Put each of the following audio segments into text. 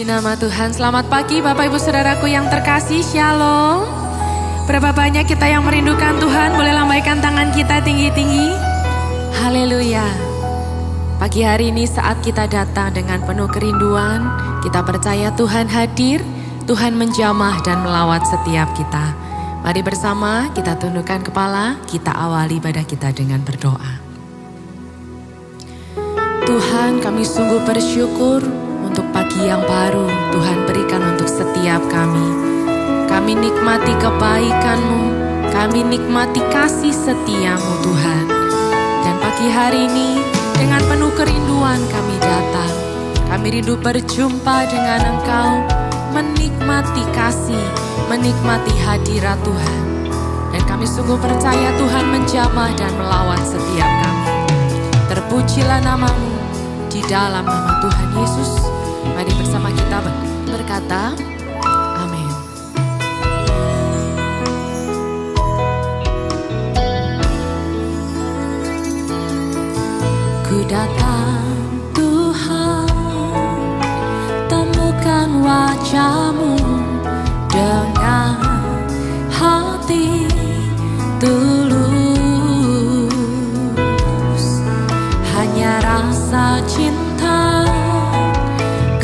nama Tuhan. Selamat pagi Bapak Ibu Saudaraku yang terkasih, Shalom. Berapa banyak kita yang merindukan Tuhan, boleh lambaikan tangan kita tinggi-tinggi. Haleluya. Pagi hari ini saat kita datang dengan penuh kerinduan, kita percaya Tuhan hadir, Tuhan menjamah dan melawat setiap kita. Mari bersama kita tundukkan kepala, kita awali ibadah kita dengan berdoa. Tuhan, kami sungguh bersyukur untuk pagi yang baru Tuhan berikan untuk setiap kami. Kami nikmati kebaikan-Mu, kami nikmati kasih setia-Mu Tuhan. Dan pagi hari ini dengan penuh kerinduan kami datang. Kami rindu berjumpa dengan Engkau, menikmati kasih, menikmati hadirat Tuhan. Dan kami sungguh percaya Tuhan menjamah dan melawat setiap kami. Terpujilah nama-Mu di dalam nama Tuhan Yesus. Mari bersama kita berkata, amin. Ku datang Tuhan, temukan wajah-Mu dengan hati tulus, hanya rasa cinta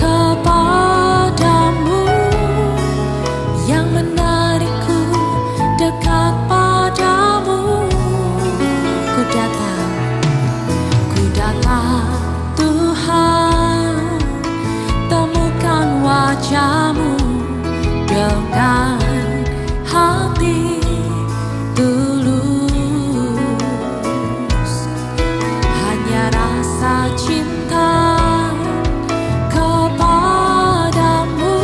kepadamu yang menarikku dekat padamu. Ku datang Tuhan, temukan wajah-Mu dengan hati tulus, hanya rasa cinta kepadamu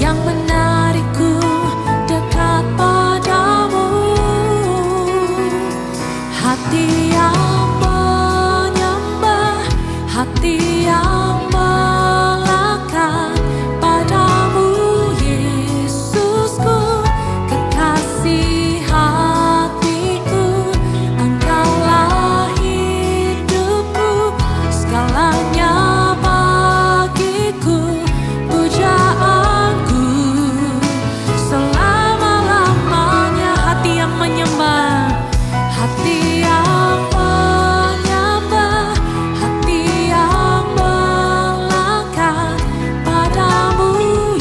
yang menarikku dekat padamu. Hati yang menyembah, hati yang melekat padamu Yesusku, kekasih hatiku. Engkaulah hidupku, segalanya bagiku, pujaanku selama-lamanya. Hati yang menyembah, hati yang menyembah, hati yang melekat padamu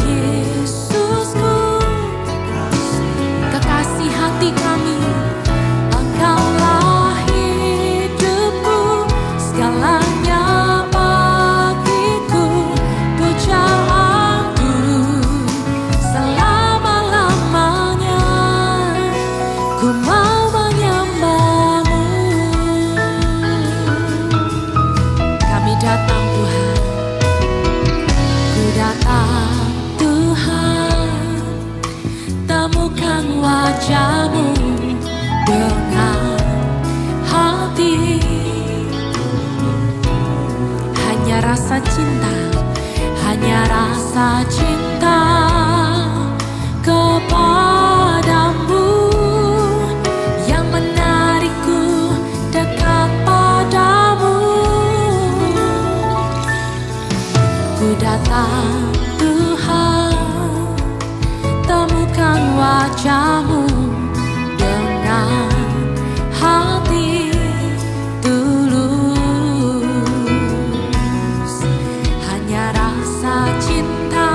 Yesusku, kekasih hati kami. Engkaulah hidupku, segalanya bagiku, pujaanku selama-lamanya. Ku mau menyembah-Mu. Kami datang Tuhan, ku datang Tuhan, temukan wajah-Mu dengan hati, hanya rasa cinta, hanya rasa cinta kepadamu yang menarikku dekat padamu. Ku datang Tuhan, temukan wajah-Mu dengan hati tulus, hanya rasa cinta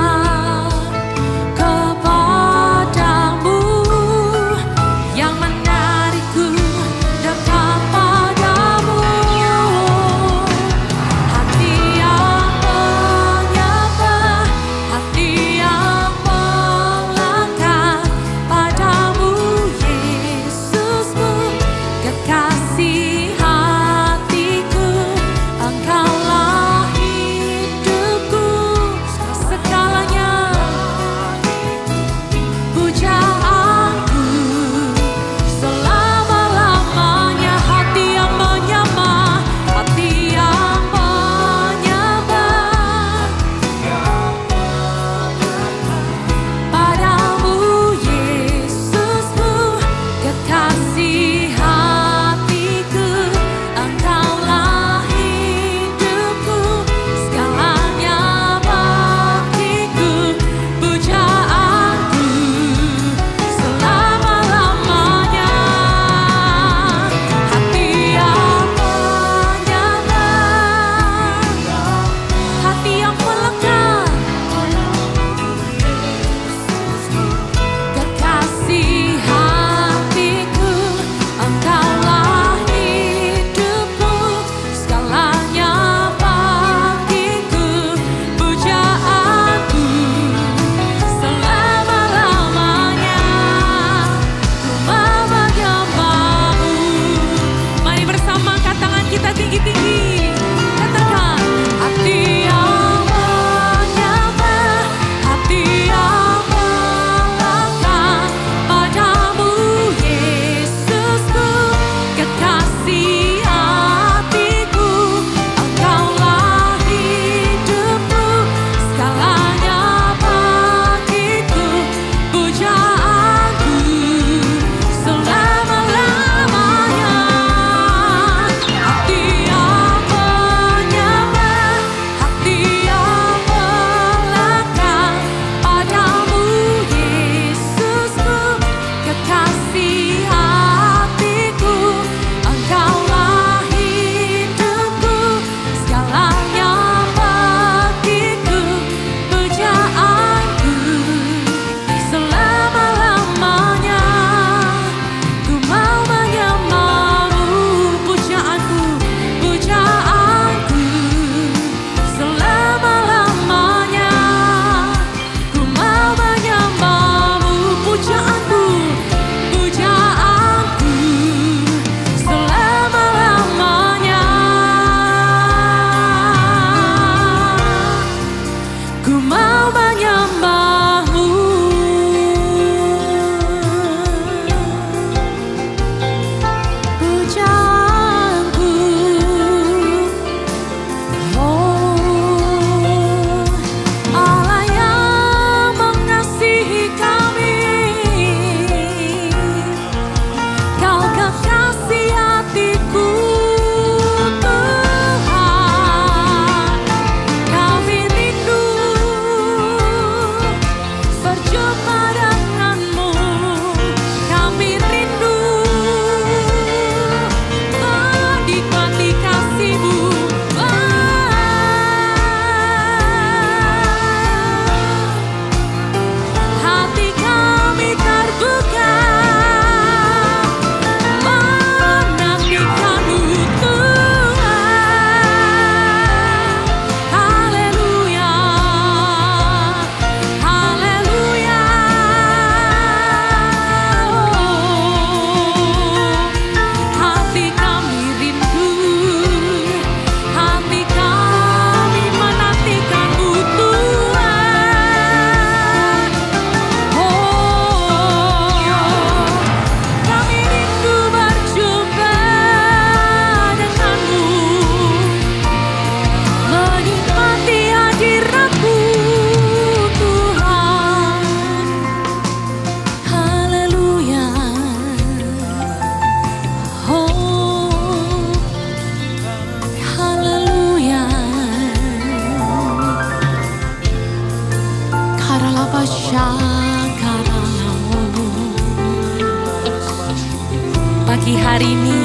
Pagi hari ini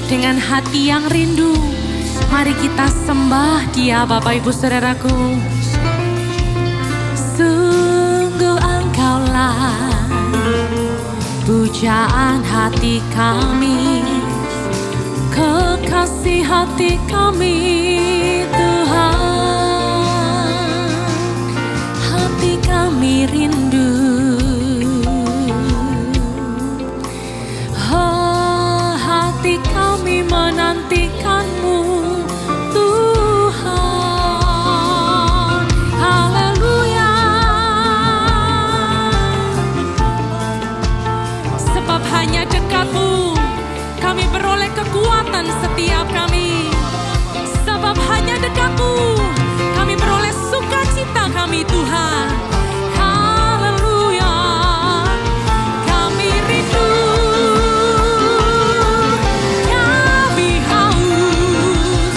dengan hati yang rindu, mari kita sembah Dia, Bapak Ibu Saudaraku. Sungguh Engkaulah pujaan hati kami, kekasih hati kami, Tuhan. Hati kami rindu, hati kami menantikan-Mu, Tuhan. Haleluya. Sebab hanya dekat-Mu kami beroleh kekuatan setiap kami. Sebab hanya dekat-Mu kami beroleh sukacita kami, Tuhan. Haleluya. Kami rindu, kami haus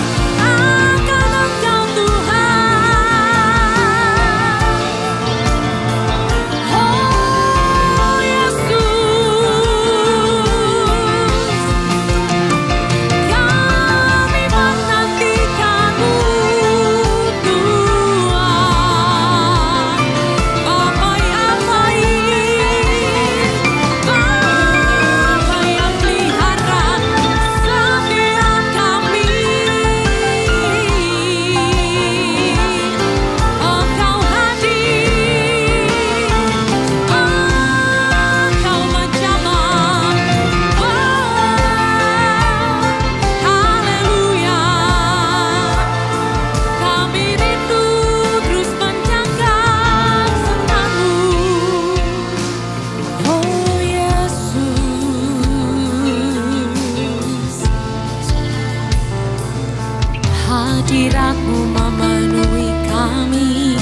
hadirat-Mu memenuhi kami.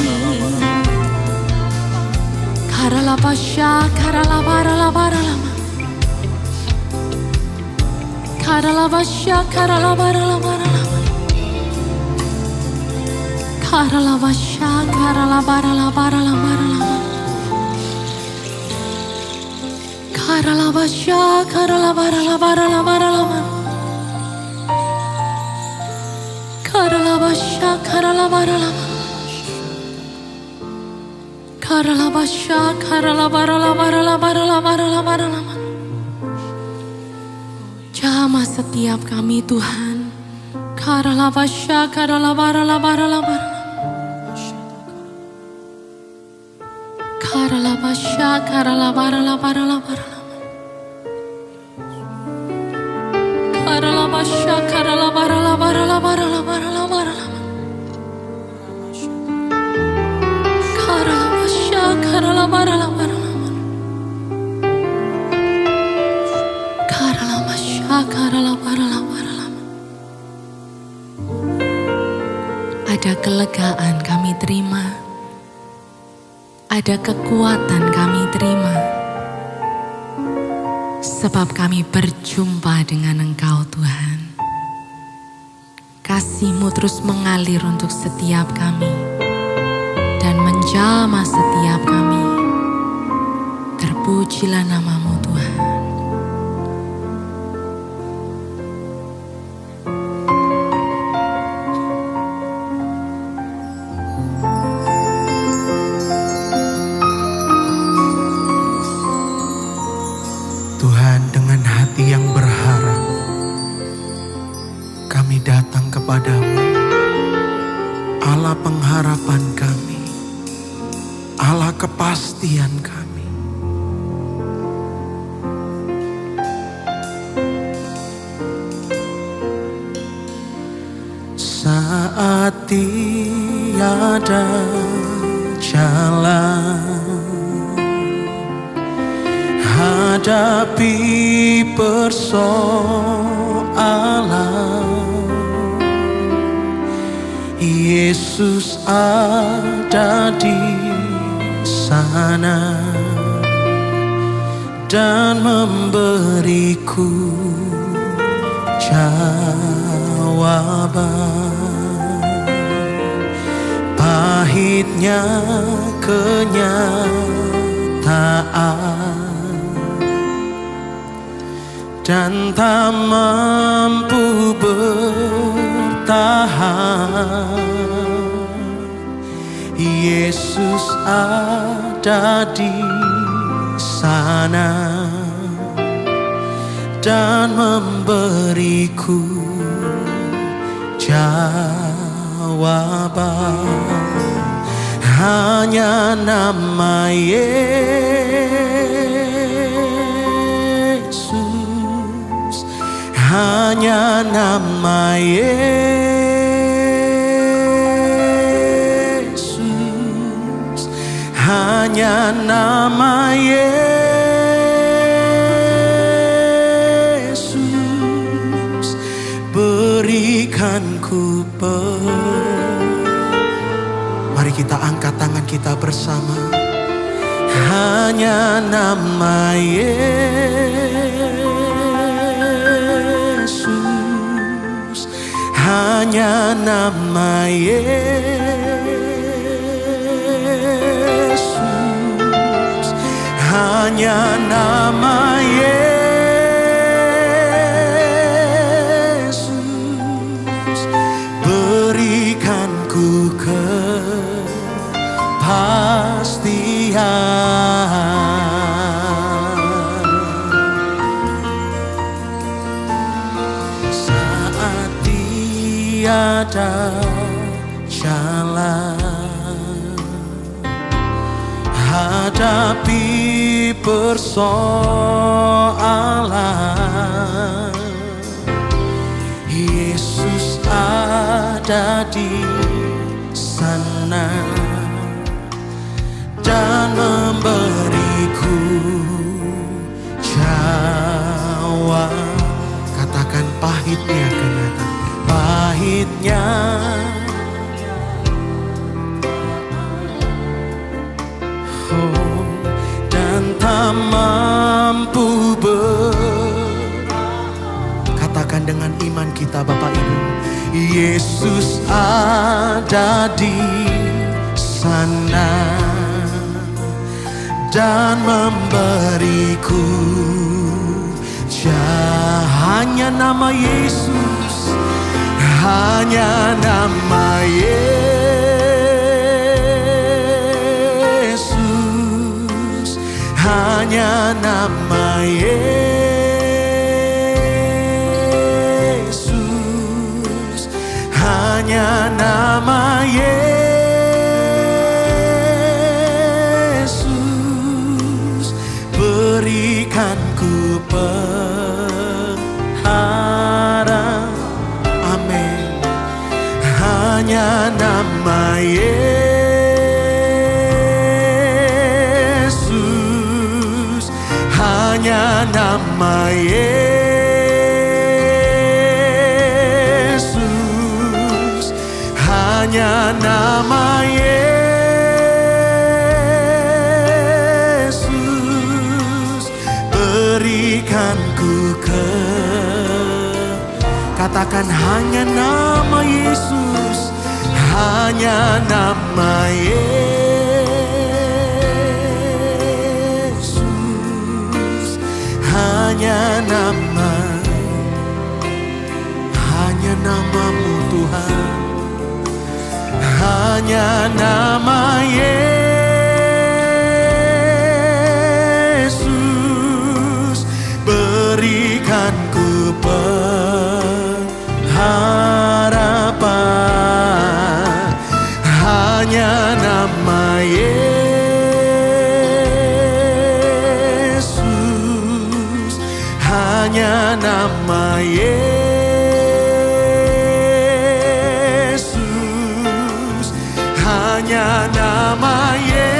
Karalabasha, karalabaralabaralama. Karalabasha, karalabaralabaralama. Karalabasha, karalabaralabaralama. Karalabasha, karalabaralabaralama. Karalabasha, karalabaralama. Karalabasha, karalabaralabaralabaralabaralama. Jamah setiap kami Tuhan. Karalabasha, karalabaralabaralabaralama. Karalabasha, karalabaralabaralabaralama. Karalabasha, karalabaralabaralabaralabaralama. Karalabasha, karalabaralabaralama. Karalabasha, karalabaralabaralama. Ada kelegaan kami terima. Ada kekuatan kami terima. Sebab kami berjumpa dengan Engkau Tuhan. Kasih-Mu terus mengalir untuk setiap kami. Dan menjamah setiap kami. Terpujilah nama-Mu Tuhan. Tuhan, dengan hati yang berharap, kami datang kepadamu, Allah pengharapan kami, Allah kepastian kami. Saat tiada jalan, hadapi persoalan, Yesus ada di sana dan memberiku jawaban. Pahitnya kenyataan dan tak mampu bertahan, Yesus ada di sana dan memberiku jawaban. Hanya nama Yesus, hanya nama Yesus, hanya nama Yesus, berikan ku Mari kita angkat tangan kita bersama. Hanya nama Yesus, hanya nama Yesus, hanya nama Yesus, berikan ku kepastian. Saat tiada jalan, hadapi persoalan, Yesus ada di sana dan memberiku jawab. Katakan pahitnya kenyataan, pahitnya. Oh, dan tak mampu katakan dengan iman kita Bapak Ibu, Yesus ada di sana dan memberiku hanya nama Yesus, hanya nama Yesus, hanya nama Yesus, hanya nama Yesus, berikan ku pengharapan. Amin. Hanya nama Yesus, hanya nama Yesus, hanya nama Yesus, berikan ku katakan hanya nama Yesus, hanya nama Yesus, hanya namamu Tuhan, hanya nama Yesus, berikan ku harapan, hanya nama Yesus, hanya nama Yesus, hanya nama Yesus,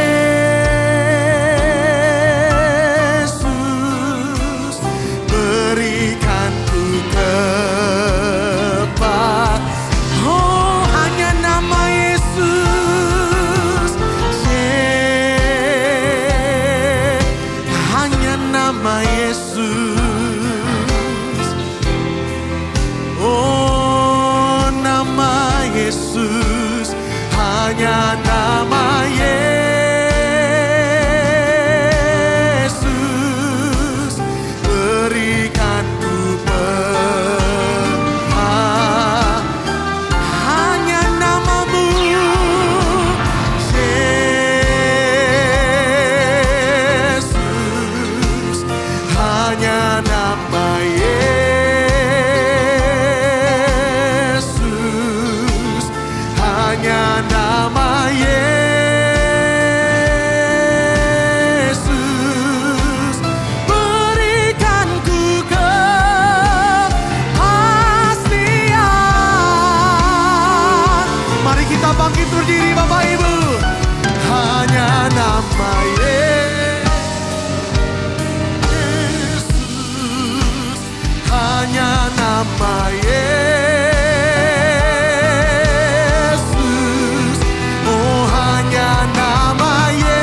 berikan ku hanya nama Yesus, berikan ku hanya namamu Yesus, hanya nama Yesus, hanya nama Yesus, berikan ku kepastian. Mari kita bangkit berdiri Bapak Ibu. Hanya nama Yesus, hanya nama Yesus, oh hanya nama Yesus,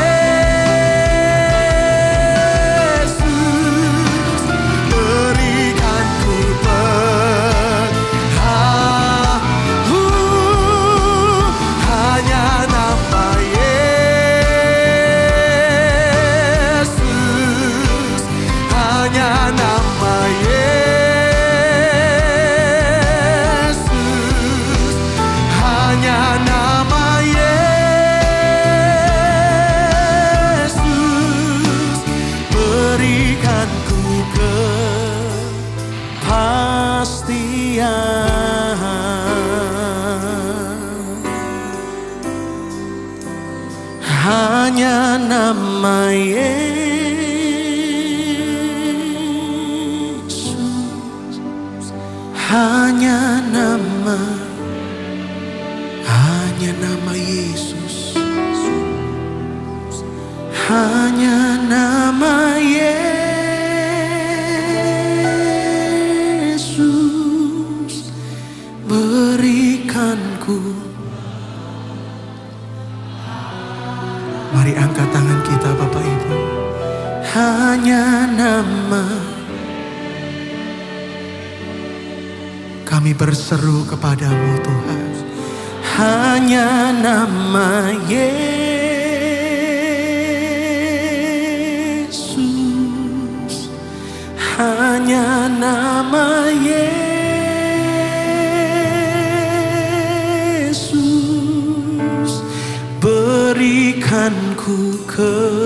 berikan ku hanya nama Yesus, hanya nama Yesus, hanya nama Yesus, berikan ku kepastian. Hanya nama Yesus, hanya nama Yesus, hanya nama Yesus, beri Mari angkat tangan kita Bapak Ibu. Hanya nama kami berseru kepadamu Tuhan. Hanya nama Yesus. Hanya nama Yesus. Berikanku kepasti.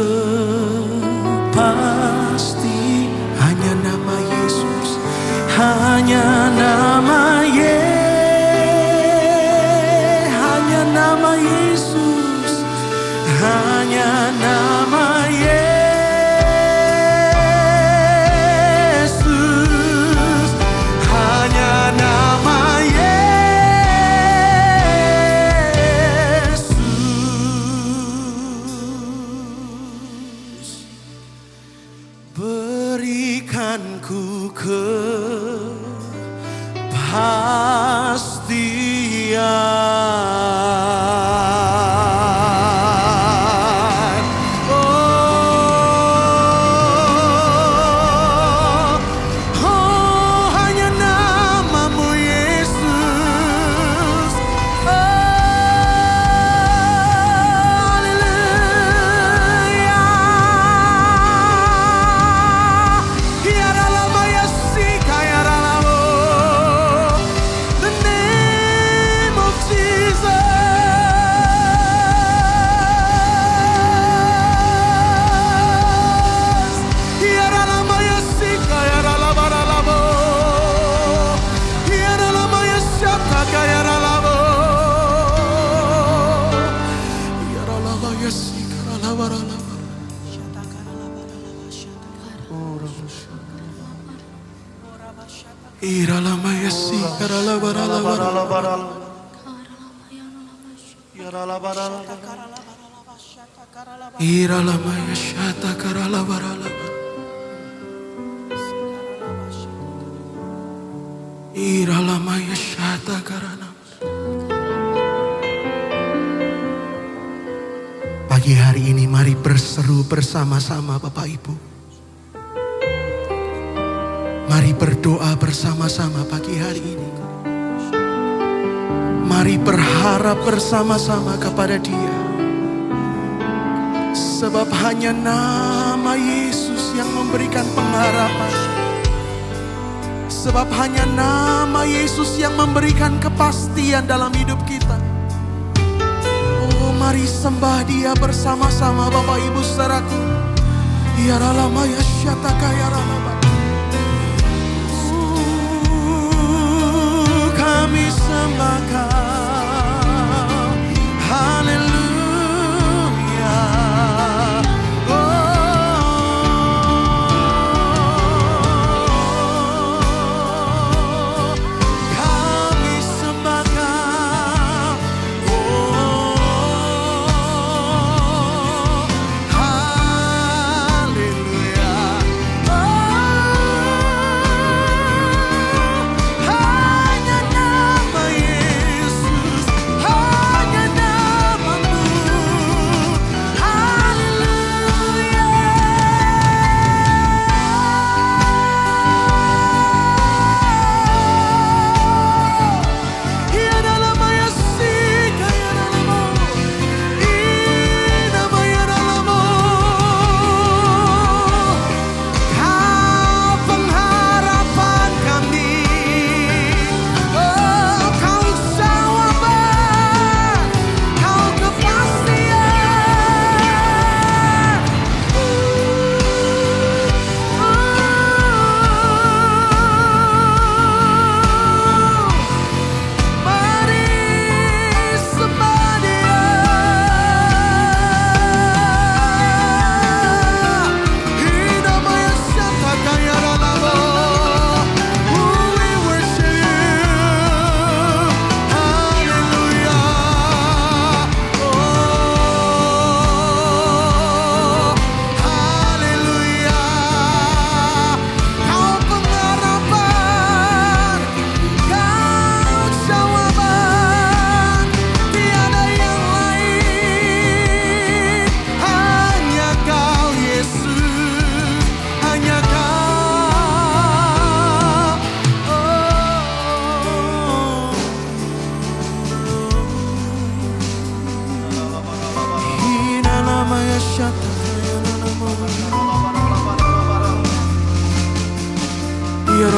Hanya nama Yesus. Hanya nama hanya nama Yesus. Hanya nama Yesus. Hanya nama Yesus. Berikanku kepastian. Oh, hanya namamu Yesus. Haleluya. Ya Ralama ya Sika ya Ralamo. The name of Jesus. Ya Ralama ya Sika ya Ralama Ralamo. Ya Ralama ya Shataka ya Ralamo. Ya Ralama ya Sika Ralama Ralamo. Iralama ya Sika Ralama Ralamo. Iralama ya Shataka Ralama Ralamo. Iralama ya Shataka Ralama. Pagi hari ini mari berseru bersama-sama Bapak Ibu. Mari berdoa bersama-sama pagi hari ini. Mari berharap bersama-sama kepada Dia. Sebab hanya nama Yesus yang memberikan pengharapan. Sebab hanya nama Yesus yang memberikan kepastian dalam hidup kita. Oh, mari sembah Dia bersama-sama Bapak Ibu saudaraku. Ya Ralama ya Shataka ya Ralama. Kami sembah Kau. Haleluya. Kami sembah Kau. Haleluya.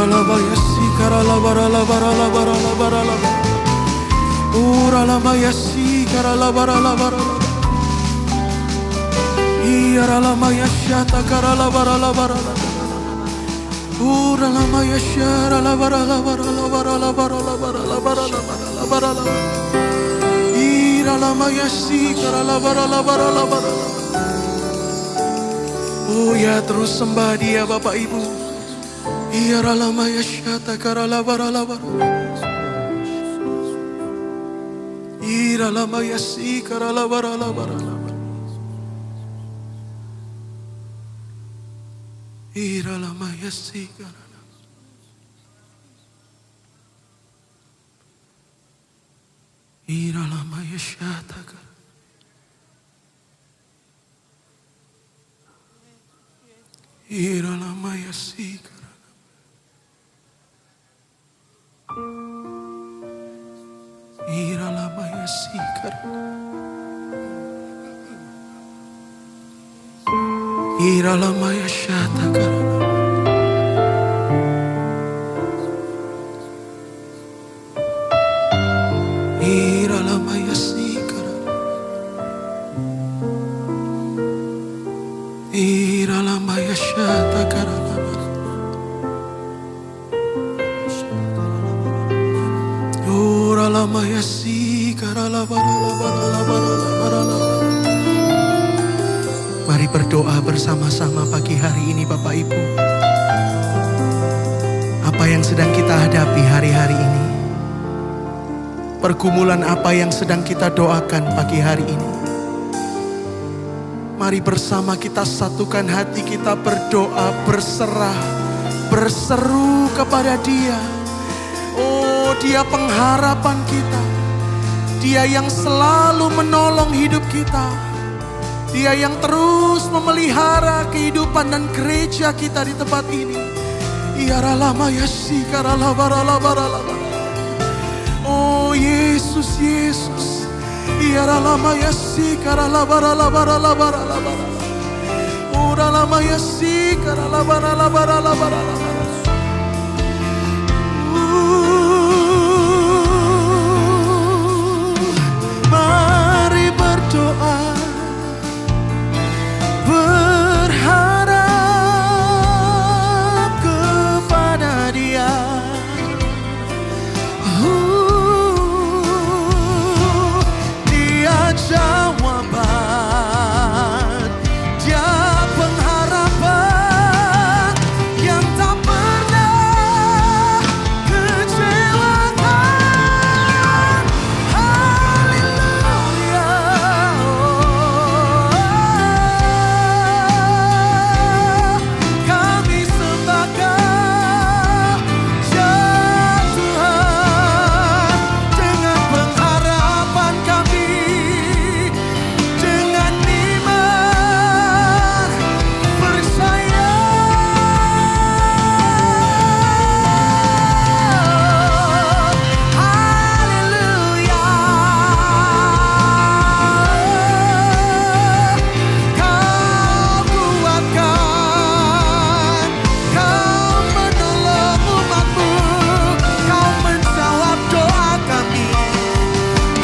Iralabaya sikaralabaralabaralabaralabaralaba. Uralamaya sikaralabaralabaralaba. Iralamaya shatakaralabaralabaralaba. Uralamaya sharalabaralabaralabaralabaralabaralabaralabaralabaralaba. Iralamaya sikaralabaralabaralabaralaba. Oh ya, terus sembah Dia Bapak Ibu. Iralamaya shatakaralabaralabaralaba. Iralamaya sikaralabaralabaralaba. Iralamaya sikaralabaralabaralaba. Iralamaya shatakar. Iralamaya sikar. Iralamaya sikar. Iralamaya shatakar. Iralamaya sikar. Iralamaya shatakar. Uralamaya sikaralabaralabaralabaralabaralaba. Mari berdoa bersama-sama pagi hari ini Bapak Ibu. Apa yang sedang kita hadapi hari-hari ini? Pergumulan apa yang sedang kita doakan pagi hari ini? Mari bersama kita satukan hati kita berdoa, berserah, berseru kepada Dia. Oh, Dia pengharapan kita. Dia yang selalu menolong hidup kita. Dia yang terus memelihara kehidupan dan gereja kita di tempat ini. Iralamaya sikaralabaralabaralaba. Oh Yesus, Yesus. Iralamaya sikaralabaralabaralabaralaba. Uralamaya sikaralabaralabaralabaralaba. Mari berdoa, berharap kepada Dia. Dia jawaban, Dia pengharapan yang tak pernah kecewakan. Haleluya. Kami sembah Kau, ya Tuhan, dengan pengharapan kami, dengan iman percaya. Haleluya. Kau kuatkan, Kau menolong umat-Mu, Kau menjawab doa kami.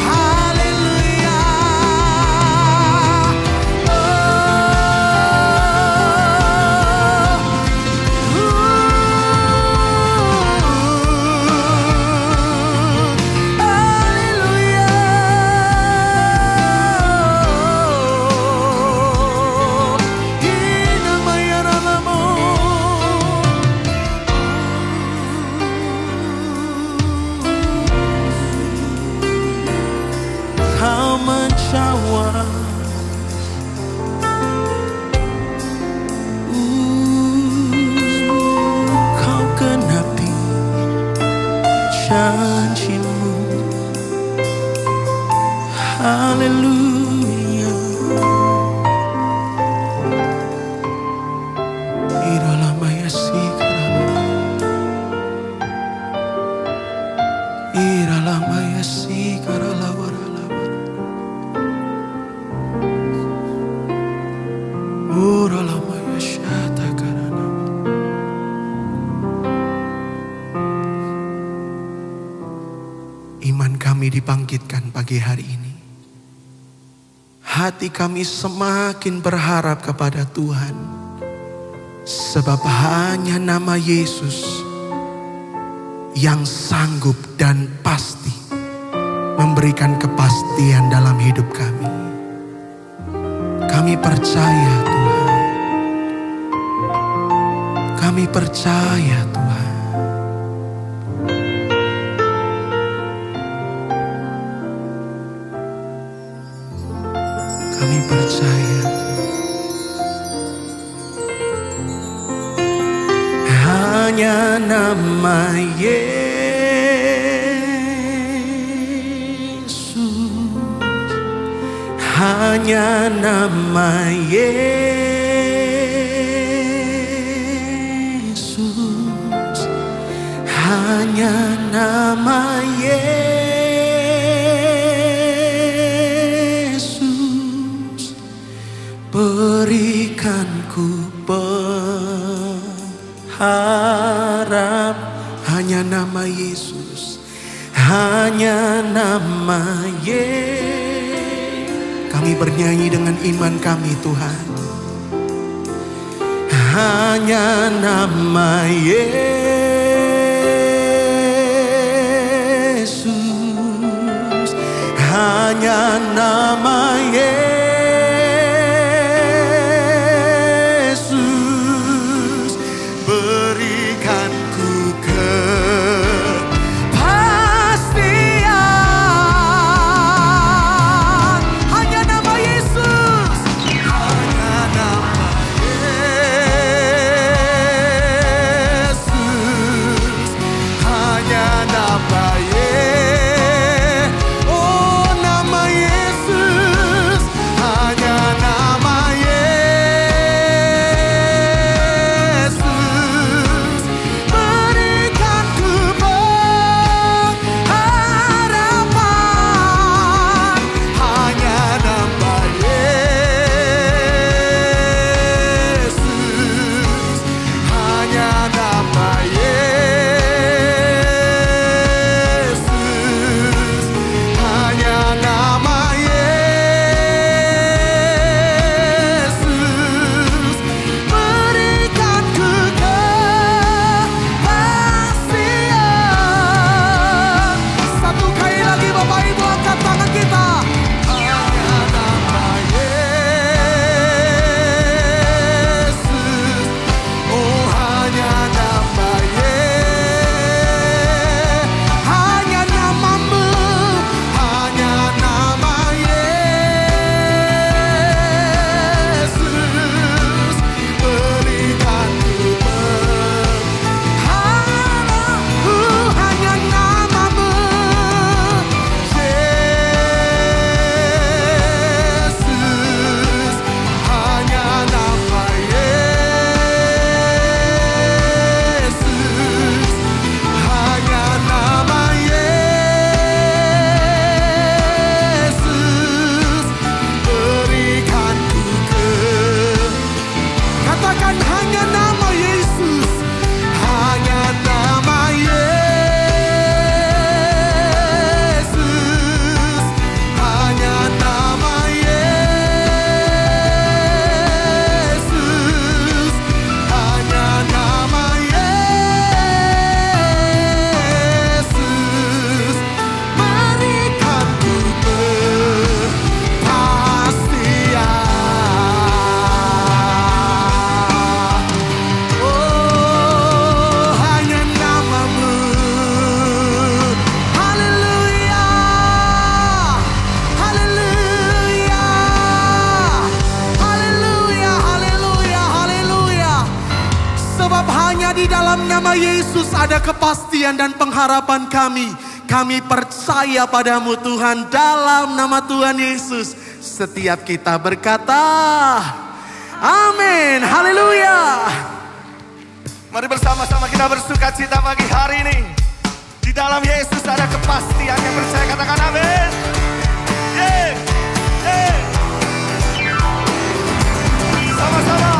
Haleluya. Haleluya. Inamaya ralamu. Kau menjawab, Kau genapi janji-Mu. Haleluya. Iralamaya sikarala. Iralamaya sikaralabaralaba. Uralamaya shatakarana. iman kami dibangkitkan pagi hari ini. Hati kami semakin berharap kepada Tuhan. Sebab hanya nama Yesus yang sanggup dan pasti memberikan kepastian dalam hidup kami. Kami percaya Tuhan. Kami percaya Tuhan. Kami percaya. Hanya nama Yesus, hanya nama Yesus, hanya nama Yesus, berikanku harap. Hanya nama Yesus, hanya nama Yesus. Kami bernyanyi dengan iman kami Tuhan. Hanya nama Yesus, hanya nama Yesus, berikanku kepastian. Hanya nama Yesus, hanya nama Yesus, hanya nama Yesus. Oh, nama Yesus, hanya nama Yesus, berikanku pengharapan. Hanya nama Yesus, hanya nama Yesus, hanya nama Yesus, berikanku kepastian. Satu kali lagi Bapak Ibu angkat tangan kita. Hanya nama Yesus, oh hanya nama Yesus, hanya namamu, hanya nama Yesus, berikanku pengharapanku. Hanya namamu Yesus, hanya nama Yesus, hanya nama Yesus, berikanku katakan hanya nama Yesus, hanya nama Yesus, hanya nama Yesus, hanya nama Yesus, berikanku kepastian. Oh, hanya namamu. Haleluya, haleluya, haleluya, haleluya, haleluya. Sebab hanya di dalam nama Yesus ada kepastian dan pengharapan kami. Kami percaya padamu Tuhan, dalam nama Tuhan Yesus. Setiap kita berkata, amin, haleluya. Mari bersama-sama kita bersukacita pagi hari ini. Di dalam Yesus ada kepastian. Yang percaya katakan amin. Yeah, yeah. Sama-sama.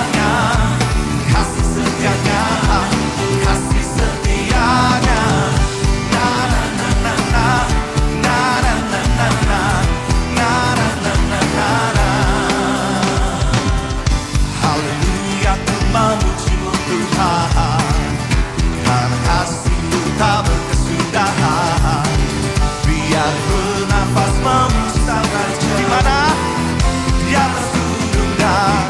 setianya, kasih setianya, kasih setianya. Na na na na na, na na na na na, na na na na na na. Haleluya, ku memuji-Mu Tuhan, karena kasih-Mu tak berkesudahan. Biar bernafas memusnahkan di mana? Di atas gunung dan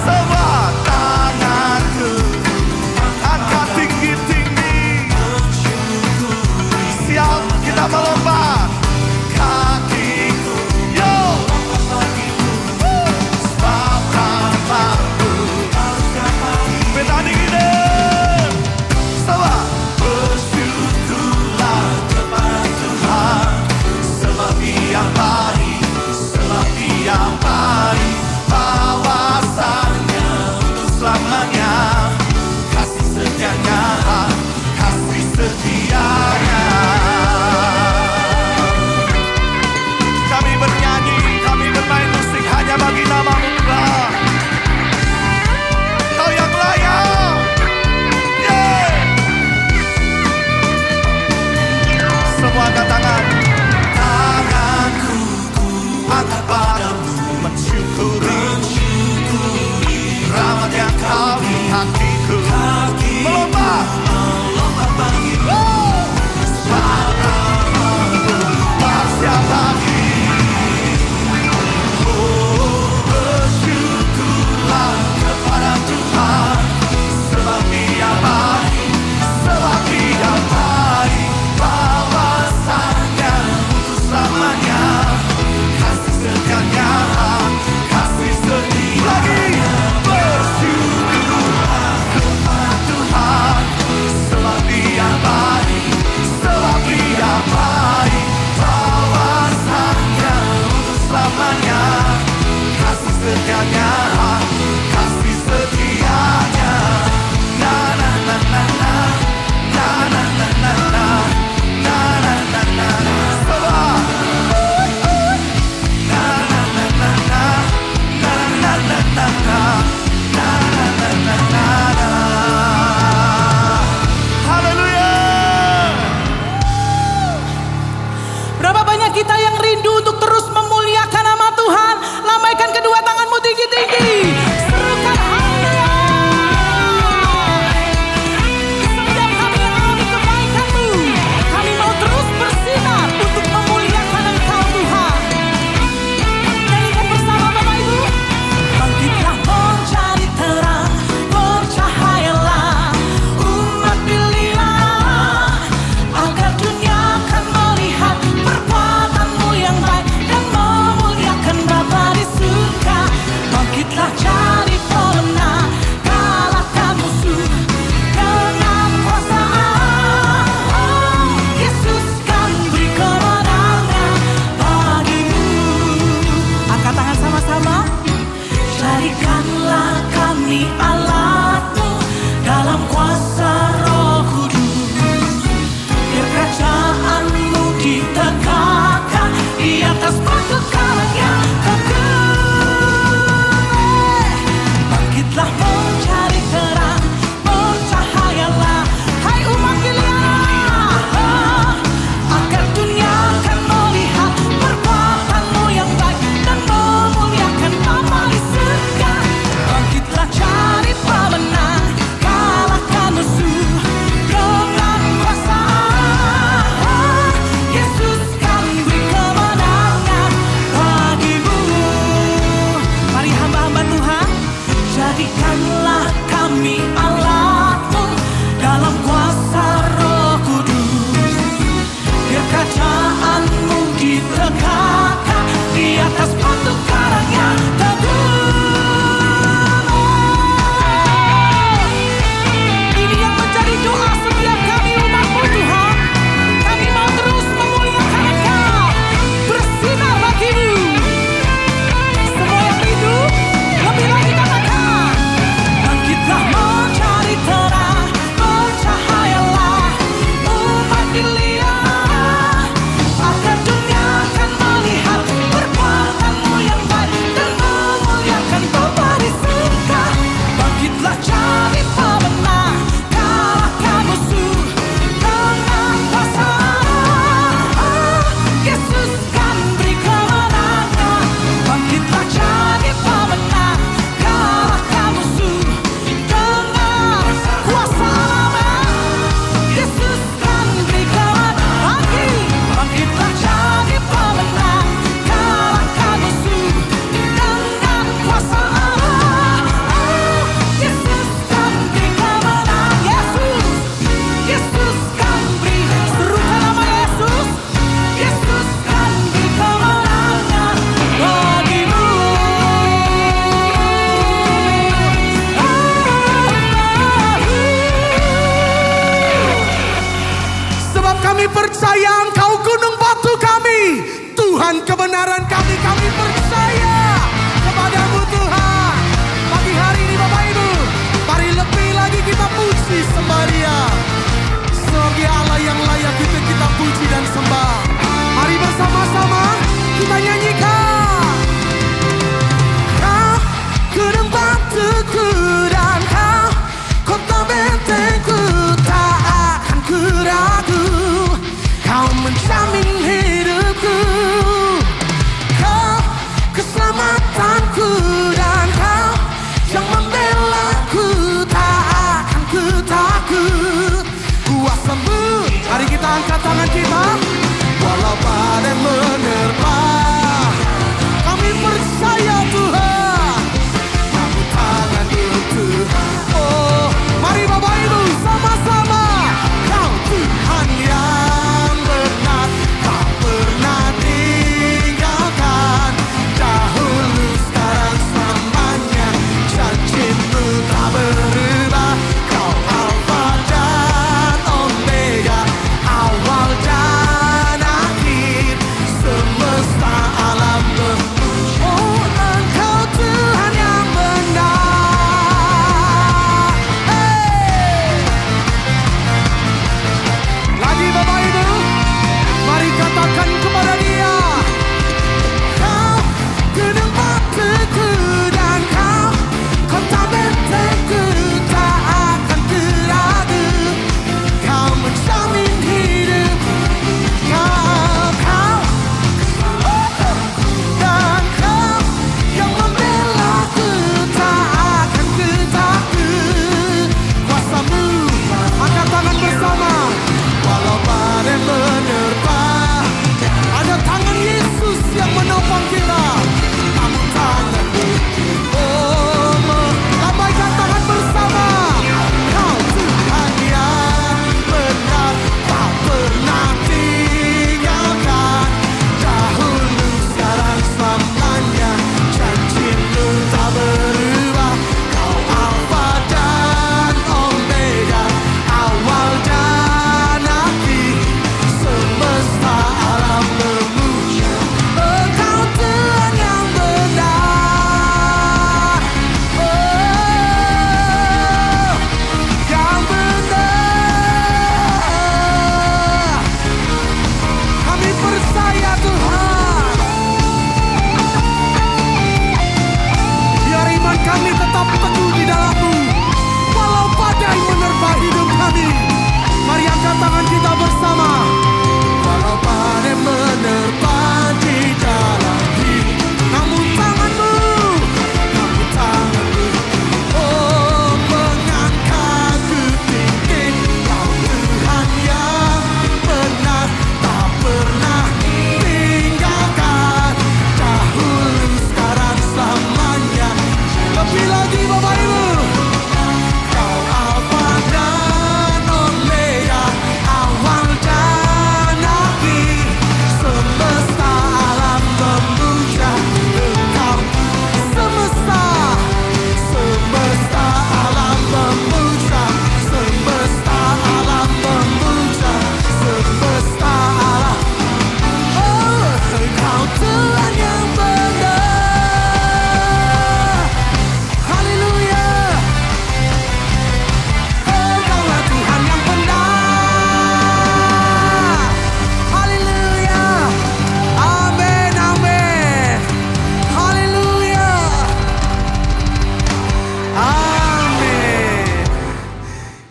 semua tanganku angkat tinggi-tinggi. Siap, kita melompat. Kakiku, yo, sebab tanpamu bertanding ini. Semua bersyukurlah kepada Tuhan, sebab Dia baik, sebab Dia baik. Bawasannya untuk selamanya, kasih setianya, kasih setianya. Kami bernyanyi, kami bermain musik hanya bagi nama-Mu Tuhan. Kau yang layak. Yeah. Semua angkat tangan. Tanganku angkat padamu, mensyukuri rahmat yang Kau beri hatiku. Melompat bagimu, siap lagi. Oh, bersyukurlah kepada Tuhan, sebab Dia baik, sebab Dia baik. Bawasannya untuk selamanya, kasih setianya, kasih setianya. Bersyukurlah kepada Tuhan, sebab Dia baik, sebab Dia baik. Bawasannya untuk selamanya, kasih setianya, kasih setianya. Na na na na na, na na na na na, na na na na na. Sebab na na na na na, na na na na na, na na na na na na. Haleluya. Berapa banyak kita yang rindu untuk terus memuliakan nama Tuhan? Lambaikan kedua tanganmu tinggi-tinggi. Serukan haleluya. Setiap kami yang alami kebaikan-Mu, kami mau terus bersinar untuk memuliakan Engkau Tuhan. Nyanyikan bersama Bapak Ibu. Bangkitlah mencari terang, bercahayalah umat pilihan, agar dunia akan melihat perbuatan-Mu yang baik dan memuliakan Bapa di surga. Bangkitlah cari pemenang, kalahkan musuh dengan kuasa Allah. Yesus kan beri kemenangan bagimu. Angkat tangan sama-sama. Jadikanlah kami alat-Mu dalam kuasa Roh Kudus. Biar kerajaan-Mu ditegakkan di atas batu karang yang kokoh. Bangkitlah mencari terang, bercahayalah, hai umat pilihan, agar dunia akan melihat perbuatan-Mu yang baik dan memuliakan Bapa di surga. Bangkitlah cari pemenang, kalahkan musuh dengan kuasa Allah. Yesus kan beri kemenangan bagimu. Mari hamba-hamba Tuhan, jadikanlah kami alat-Mu dalam kuasa Roh Kudus. Biar kerajaan-Mu ditegakkan di atas batu karang yang teguh. Ini yang menjadi doa setiap kami umat-Mu Tuhan. Kami mau terus memuliakan Engkau, bersinar bagi-Mu. Semua yang rindu, lebih lagi katakan. Bangkitlah mencari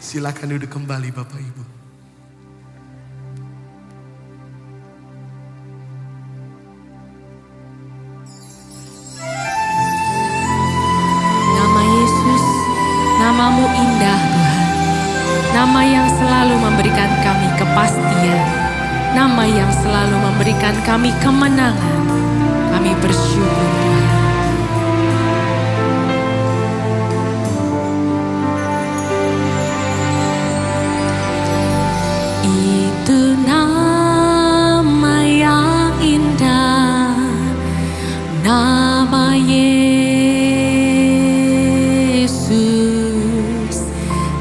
Silakan duduk kembali Bapak Ibu. Nama Yesus, namamu indah Tuhan. Nama yang selalu memberikan kami kepastian. Nama yang selalu memberikan kami kemenangan. Kami bersyukur Tuhan. Itu nama yang indah, nama Yesus.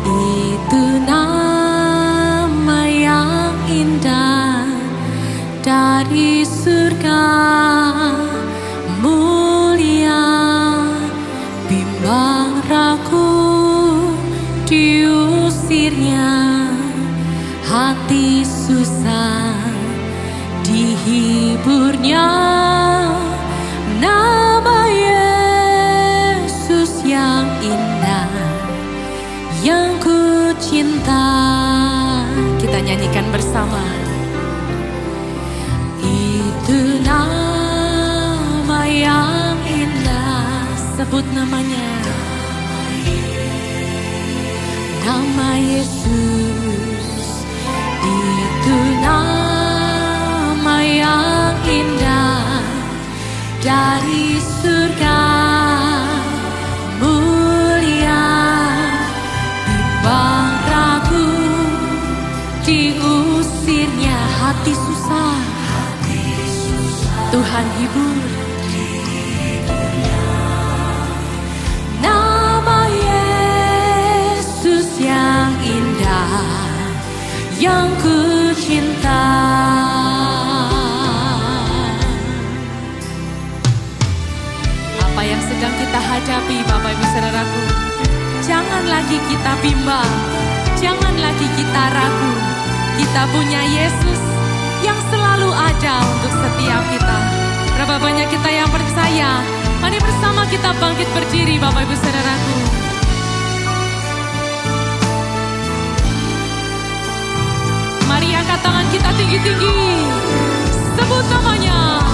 Itu nama yang indah dari surga, mulia, bimbang ragu diusirnya. Hati susah dihiburnya, nama Yesus yang indah, yang ku cinta. Kita nyanyikan bersama. Itu nama yang indah, sebut namanya. Nama Yesus. Itu nama yang indah dari surga, mulia, bimbang ragu diusirnya. Hati susah Tuhan hibur. Nama Yesus yang indah, yang ku cinta. Apa yang sedang kita hadapi Bapak Ibu Saudaraku, jangan lagi kita bimbang, jangan lagi kita ragu. Kita punya Yesus yang selalu ada untuk setiap kita. Berapa banyak kita yang percaya? Mari bersama kita bangkit berdiri Bapak Ibu Saudaraku. Mari angkat tangan kita tinggi-tinggi. Sebut namanya.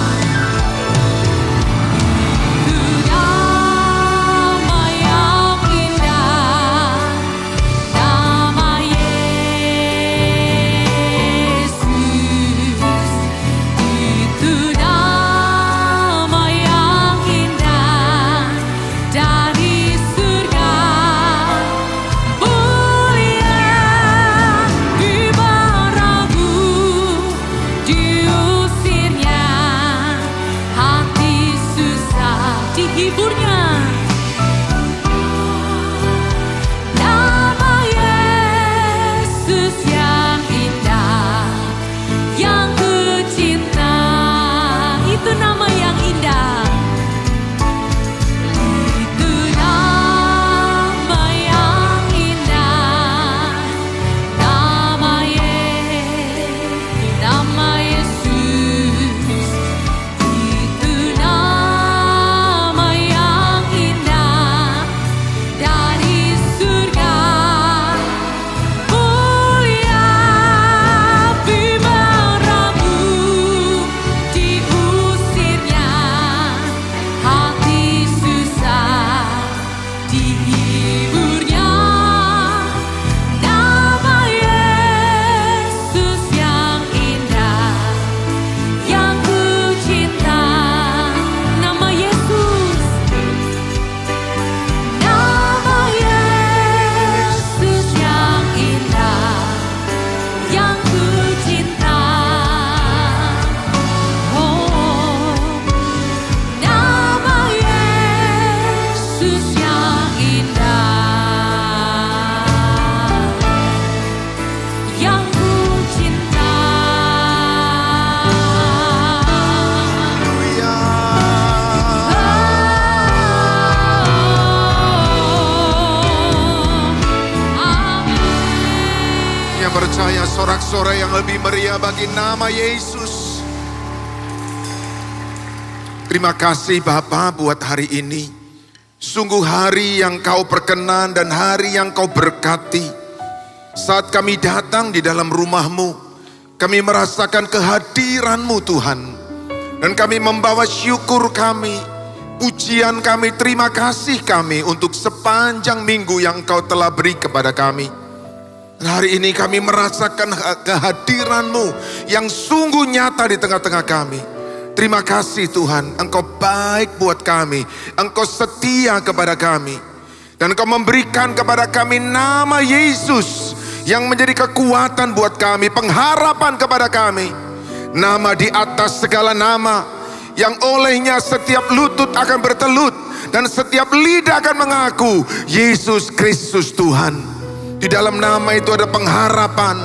Percaya sorak-sorai yang lebih meriah bagi nama Yesus. Terima kasih Bapa buat hari ini. Sungguh hari yang Kau perkenan dan hari yang Kau berkati. Saat kami datang di dalam rumah-Mu, kami merasakan kehadiran-Mu Tuhan. Dan kami membawa syukur kami, pujian kami, terima kasih kami untuk sepanjang minggu yang Engkau telah beri kepada kami. Dan hari ini kami merasakan kehadiran-Mu yang sungguh nyata di tengah-tengah kami. Terima kasih Tuhan, Engkau baik buat kami, Engkau setia kepada kami. Dan Engkau memberikan kepada kami nama Yesus yang menjadi kekuatan buat kami, pengharapan kepada kami. Nama di atas segala nama, yang olehnya setiap lutut akan bertelut dan setiap lidah akan mengaku Yesus Kristus Tuhan. Di dalam nama itu ada pengharapan,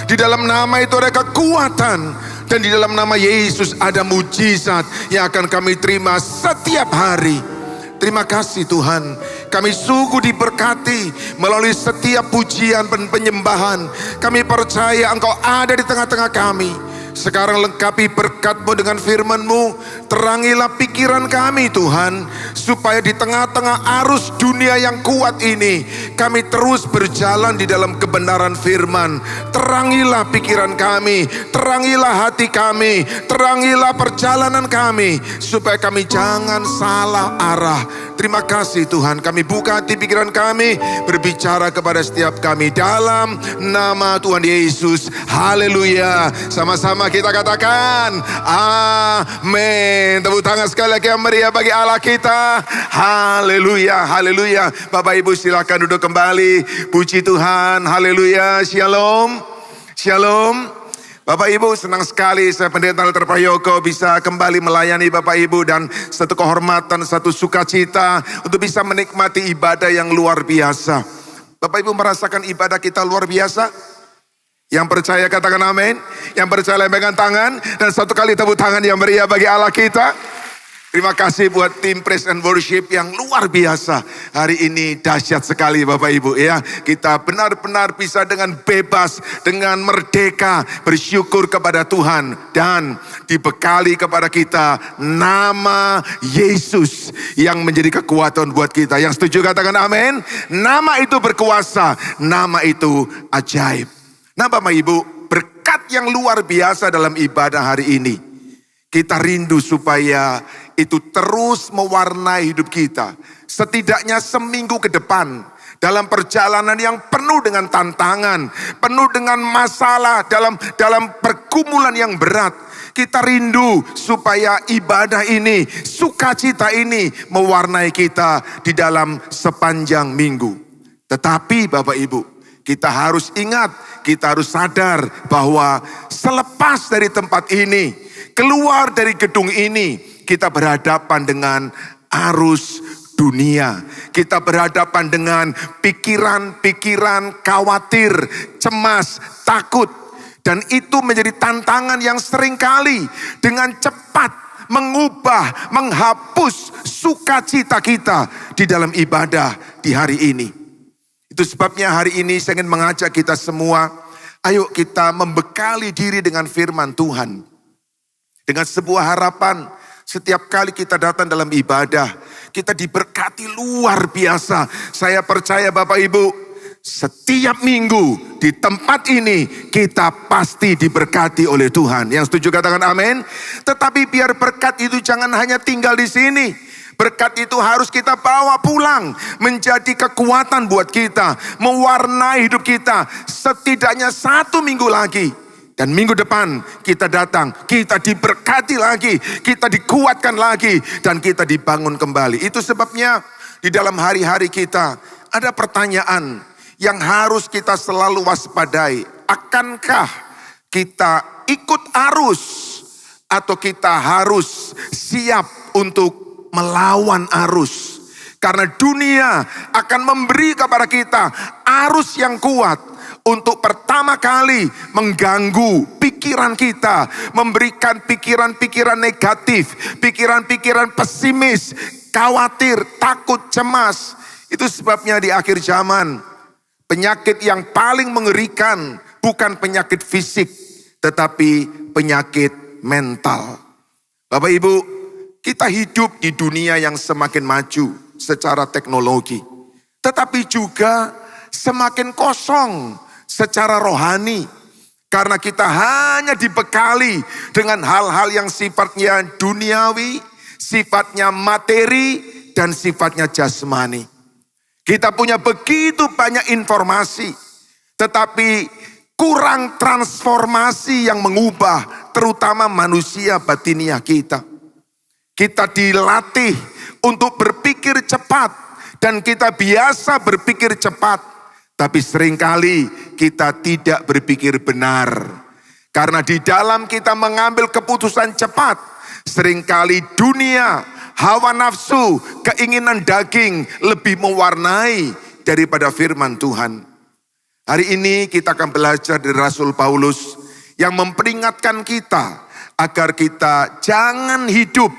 di dalam nama itu ada kekuatan, dan di dalam nama Yesus ada mujizat yang akan kami terima setiap hari. Terima kasih Tuhan, kami sungguh diberkati melalui setiap pujian dan penyembahan. Kami percaya Engkau ada di tengah-tengah kami. Sekarang lengkapi berkat-Mu dengan firman-Mu. Terangilah pikiran kami Tuhan, supaya di tengah-tengah arus dunia yang kuat ini, kami terus berjalan di dalam kebenaran firman. Terangilah pikiran kami, terangilah hati kami, terangilah perjalanan kami, supaya kami jangan salah arah. Terima kasih Tuhan, kami buka hati pikiran kami, berbicara kepada setiap kami dalam nama Tuhan Yesus. Haleluya. Sama-sama kita katakan amin. Tepuk tangan sekali lagi yang meriah bagi Allah kita. Haleluya, haleluya. Bapak Ibu silakan duduk kembali. Puji Tuhan, haleluya. Shalom, shalom. Bapak Ibu, senang sekali saya Pendeta Alter Prayogo bisa kembali melayani Bapak Ibu, dan satu kehormatan, satu sukacita untuk bisa menikmati ibadah yang luar biasa. Bapak Ibu merasakan ibadah kita luar biasa? Yang percaya katakan amin. Yang percaya lambaikan tangan, dan satu kali tepuk tangan yang meriah bagi Allah kita. Terima kasih buat tim Praise and Worship yang luar biasa. Hari ini dahsyat sekali Bapak Ibu ya. Kita benar-benar bisa dengan bebas, dengan merdeka bersyukur kepada Tuhan. Dan dibekali kepada kita nama Yesus yang menjadi kekuatan buat kita. Yang setuju katakan amin. Nama itu berkuasa, nama itu ajaib. Nah Bapak Ibu, berkat yang luar biasa dalam ibadah hari ini. Kita rindu supaya itu terus mewarnai hidup kita. Setidaknya seminggu ke depan, dalam perjalanan yang penuh dengan tantangan, penuh dengan masalah, dalam pergumulan yang berat, kita rindu supaya ibadah ini, sukacita ini mewarnai kita di dalam sepanjang minggu. Tetapi Bapak Ibu, kita harus ingat, kita harus sadar bahwa selepas dari tempat ini, keluar dari gedung ini, kita berhadapan dengan arus dunia. Kita berhadapan dengan pikiran-pikiran khawatir, cemas, takut. Dan itu menjadi tantangan yang seringkali dengan cepat mengubah, menghapus sukacita kita di dalam ibadah di hari ini. Itu sebabnya hari ini saya ingin mengajak kita semua, ayo kita membekali diri dengan firman Tuhan. Dengan sebuah harapan, setiap kali kita datang dalam ibadah, kita diberkati luar biasa. Saya percaya Bapak Ibu, setiap minggu di tempat ini kita pasti diberkati oleh Tuhan. Yang setuju katakan amin. Tetapi biar berkat itu jangan hanya tinggal di sini. Berkat itu harus kita bawa pulang, menjadi kekuatan buat kita, mewarnai hidup kita setidaknya 1 minggu lagi. Dan minggu depan kita datang, kita diberkati lagi, kita dikuatkan lagi, dan kita dibangun kembali. Itu sebabnya di dalam hari-hari kita ada pertanyaan yang harus kita selalu waspadai. Akankah kita ikut arus atau kita harus siap untuk melawan arus? Karena dunia akan memberi kepada kita arus yang kuat untuk pertama kali mengganggu pikiran kita, memberikan pikiran-pikiran negatif, pikiran-pikiran pesimis, khawatir, takut, cemas. Itu sebabnya di akhir zaman, penyakit yang paling mengerikan bukan penyakit fisik, tetapi penyakit mental. Bapak Ibu, kita hidup di dunia yang semakin maju secara teknologi, tetapi juga semakin kosong secara rohani. Karena kita hanya dibekali dengan hal-hal yang sifatnya duniawi, sifatnya materi, dan sifatnya jasmani. Kita punya begitu banyak informasi, tetapi kurang transformasi yang mengubah, terutama manusia batiniah kita. Kita dilatih untuk berpikir cepat, dan kita biasa berpikir cepat. Tapi seringkali kita tidak berpikir benar. Karena di dalam kita mengambil keputusan cepat, seringkali dunia, hawa nafsu, keinginan daging lebih mewarnai daripada firman Tuhan. Hari ini kita akan belajar dari Rasul Paulus yang memperingatkan kita agar kita jangan hidup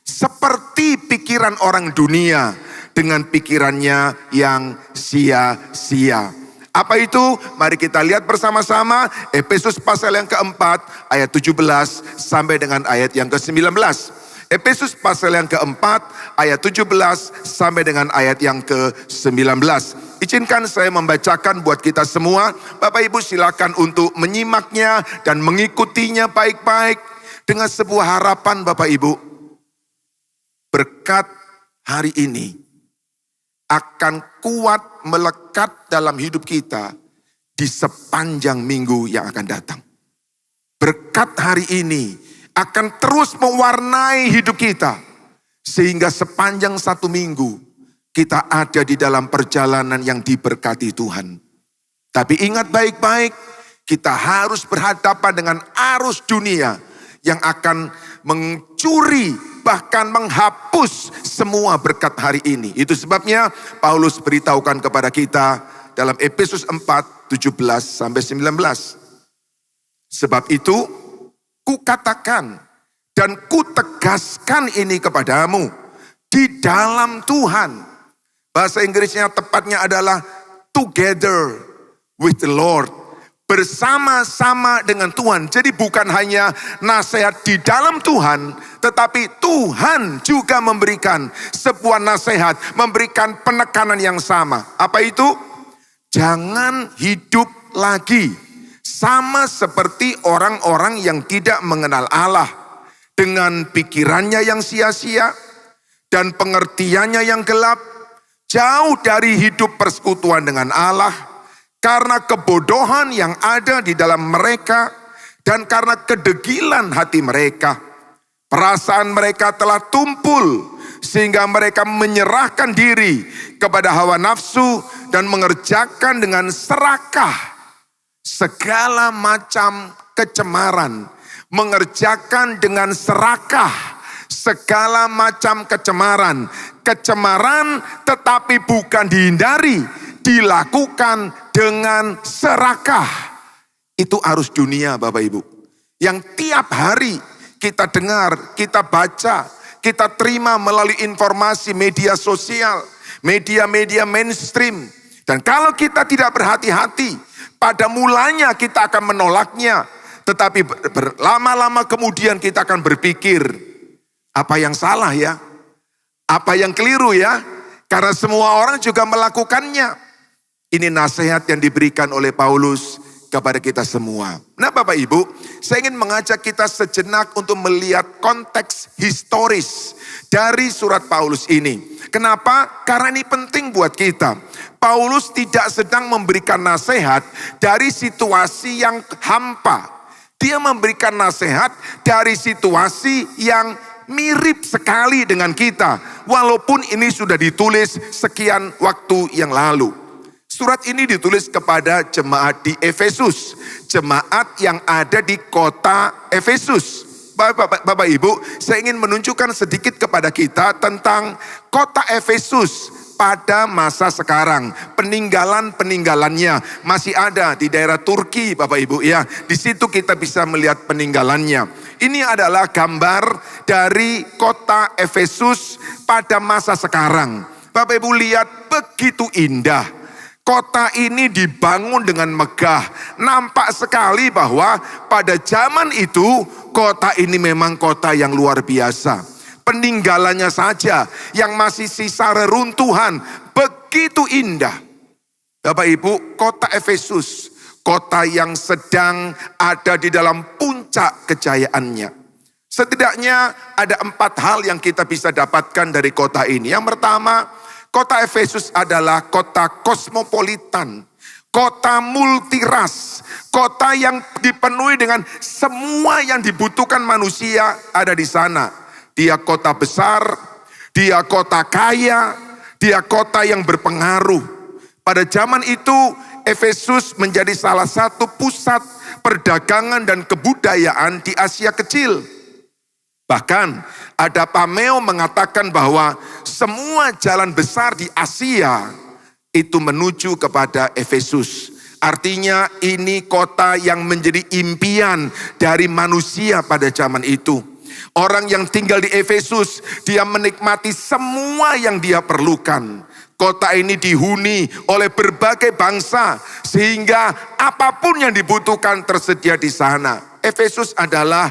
seperti pikiran orang dunia dengan pikirannya yang sia-sia. Apa itu? Mari kita lihat bersama-sama Efesus pasal yang keempat ayat 17 sampai dengan ayat yang ke-19. Efesus pasal yang keempat ayat 17 sampai dengan ayat yang ke-19. Izinkan saya membacakan buat kita semua. Bapak Ibu silakan untuk menyimaknya dan mengikutinya baik-baik dengan sebuah harapan Bapak Ibu. Berkat hari ini akan kuat melekat dalam hidup kita di sepanjang minggu yang akan datang. Berkat hari ini akan terus mewarnai hidup kita, sehingga sepanjang satu minggu kita ada di dalam perjalanan yang diberkati Tuhan. Tapi ingat baik-baik, kita harus berhadapan dengan arus dunia yang akan mencuri, bahkan menghapus semua berkat hari ini. Itu sebabnya Paulus beritahukan kepada kita dalam Efesus 4, 17 sampai 19. Sebab itu, kukatakan dan kutegaskan ini kepadamu di dalam Tuhan. Bahasa Inggrisnya tepatnya adalah together with the Lord. Bersama-sama dengan Tuhan. Jadi bukan hanya nasihat di dalam Tuhan, tetapi Tuhan juga memberikan sebuah nasihat, memberikan penekanan yang sama. Apa itu? Jangan hidup lagi sama seperti orang-orang yang tidak mengenal Allah, dengan pikirannya yang sia-sia dan pengertiannya yang gelap, jauh dari hidup persekutuan dengan Allah. Karena kebodohan yang ada di dalam mereka dan karena kedegilan hati mereka. Perasaan mereka telah tumpul sehingga mereka menyerahkan diri kepada hawa nafsu dan mengerjakan dengan serakah segala macam kecemaran. Mengerjakan dengan serakah segala macam kecemaran. Kecemaran tetapi bukan dihindari, dilakukan dengan serakah. Itu arus dunia Bapak Ibu. Yang tiap hari kita dengar, kita baca, kita terima melalui informasi media sosial, media-media mainstream. Dan kalau kita tidak berhati-hati, pada mulanya kita akan menolaknya. Tetapi lama-lama kemudian kita akan berpikir, apa yang salah ya? Apa yang keliru ya? Karena semua orang juga melakukannya. Ini nasihat yang diberikan oleh Paulus kepada kita semua. Nah Bapak Ibu, saya ingin mengajak kita sejenak untuk melihat konteks historis dari surat Paulus ini. Kenapa? Karena ini penting buat kita. Paulus tidak sedang memberikan nasihat dari situasi yang hampa. Dia memberikan nasihat dari situasi yang mirip sekali dengan kita. Walaupun ini sudah ditulis sekian waktu yang lalu. Surat ini ditulis kepada jemaat di Efesus. Jemaat yang ada di kota Efesus. Bapak Ibu, saya ingin menunjukkan sedikit kepada kita tentang kota Efesus pada masa sekarang. Peninggalan-peninggalannya masih ada di daerah Turki Bapak Ibu ya. Di situ kita bisa melihat peninggalannya. Ini adalah gambar dari kota Efesus pada masa sekarang. Bapak Ibu lihat begitu indah. Kota ini dibangun dengan megah. Nampak sekali bahwa pada zaman itu kota ini memang kota yang luar biasa. Peninggalannya saja yang masih sisa reruntuhan begitu indah. Bapak Ibu, kota Efesus, kota yang sedang ada di dalam puncak kejayaannya. Setidaknya ada 4 hal yang kita bisa dapatkan dari kota ini. Yang pertama, kota Efesus adalah kota kosmopolitan, kota multiras, kota yang dipenuhi dengan semua yang dibutuhkan manusia ada di sana. Dia kota besar, dia kota kaya, dia kota yang berpengaruh. Pada zaman itu Efesus menjadi salah satu pusat perdagangan dan kebudayaan di Asia Kecil. Bahkan ada pameo mengatakan bahwa semua jalan besar di Asia itu menuju kepada Efesus. Artinya ini kota yang menjadi impian dari manusia pada zaman itu. Orang yang tinggal di Efesus, dia menikmati semua yang dia perlukan. Kota ini dihuni oleh berbagai bangsa, sehingga apapun yang dibutuhkan tersedia di sana. Efesus adalah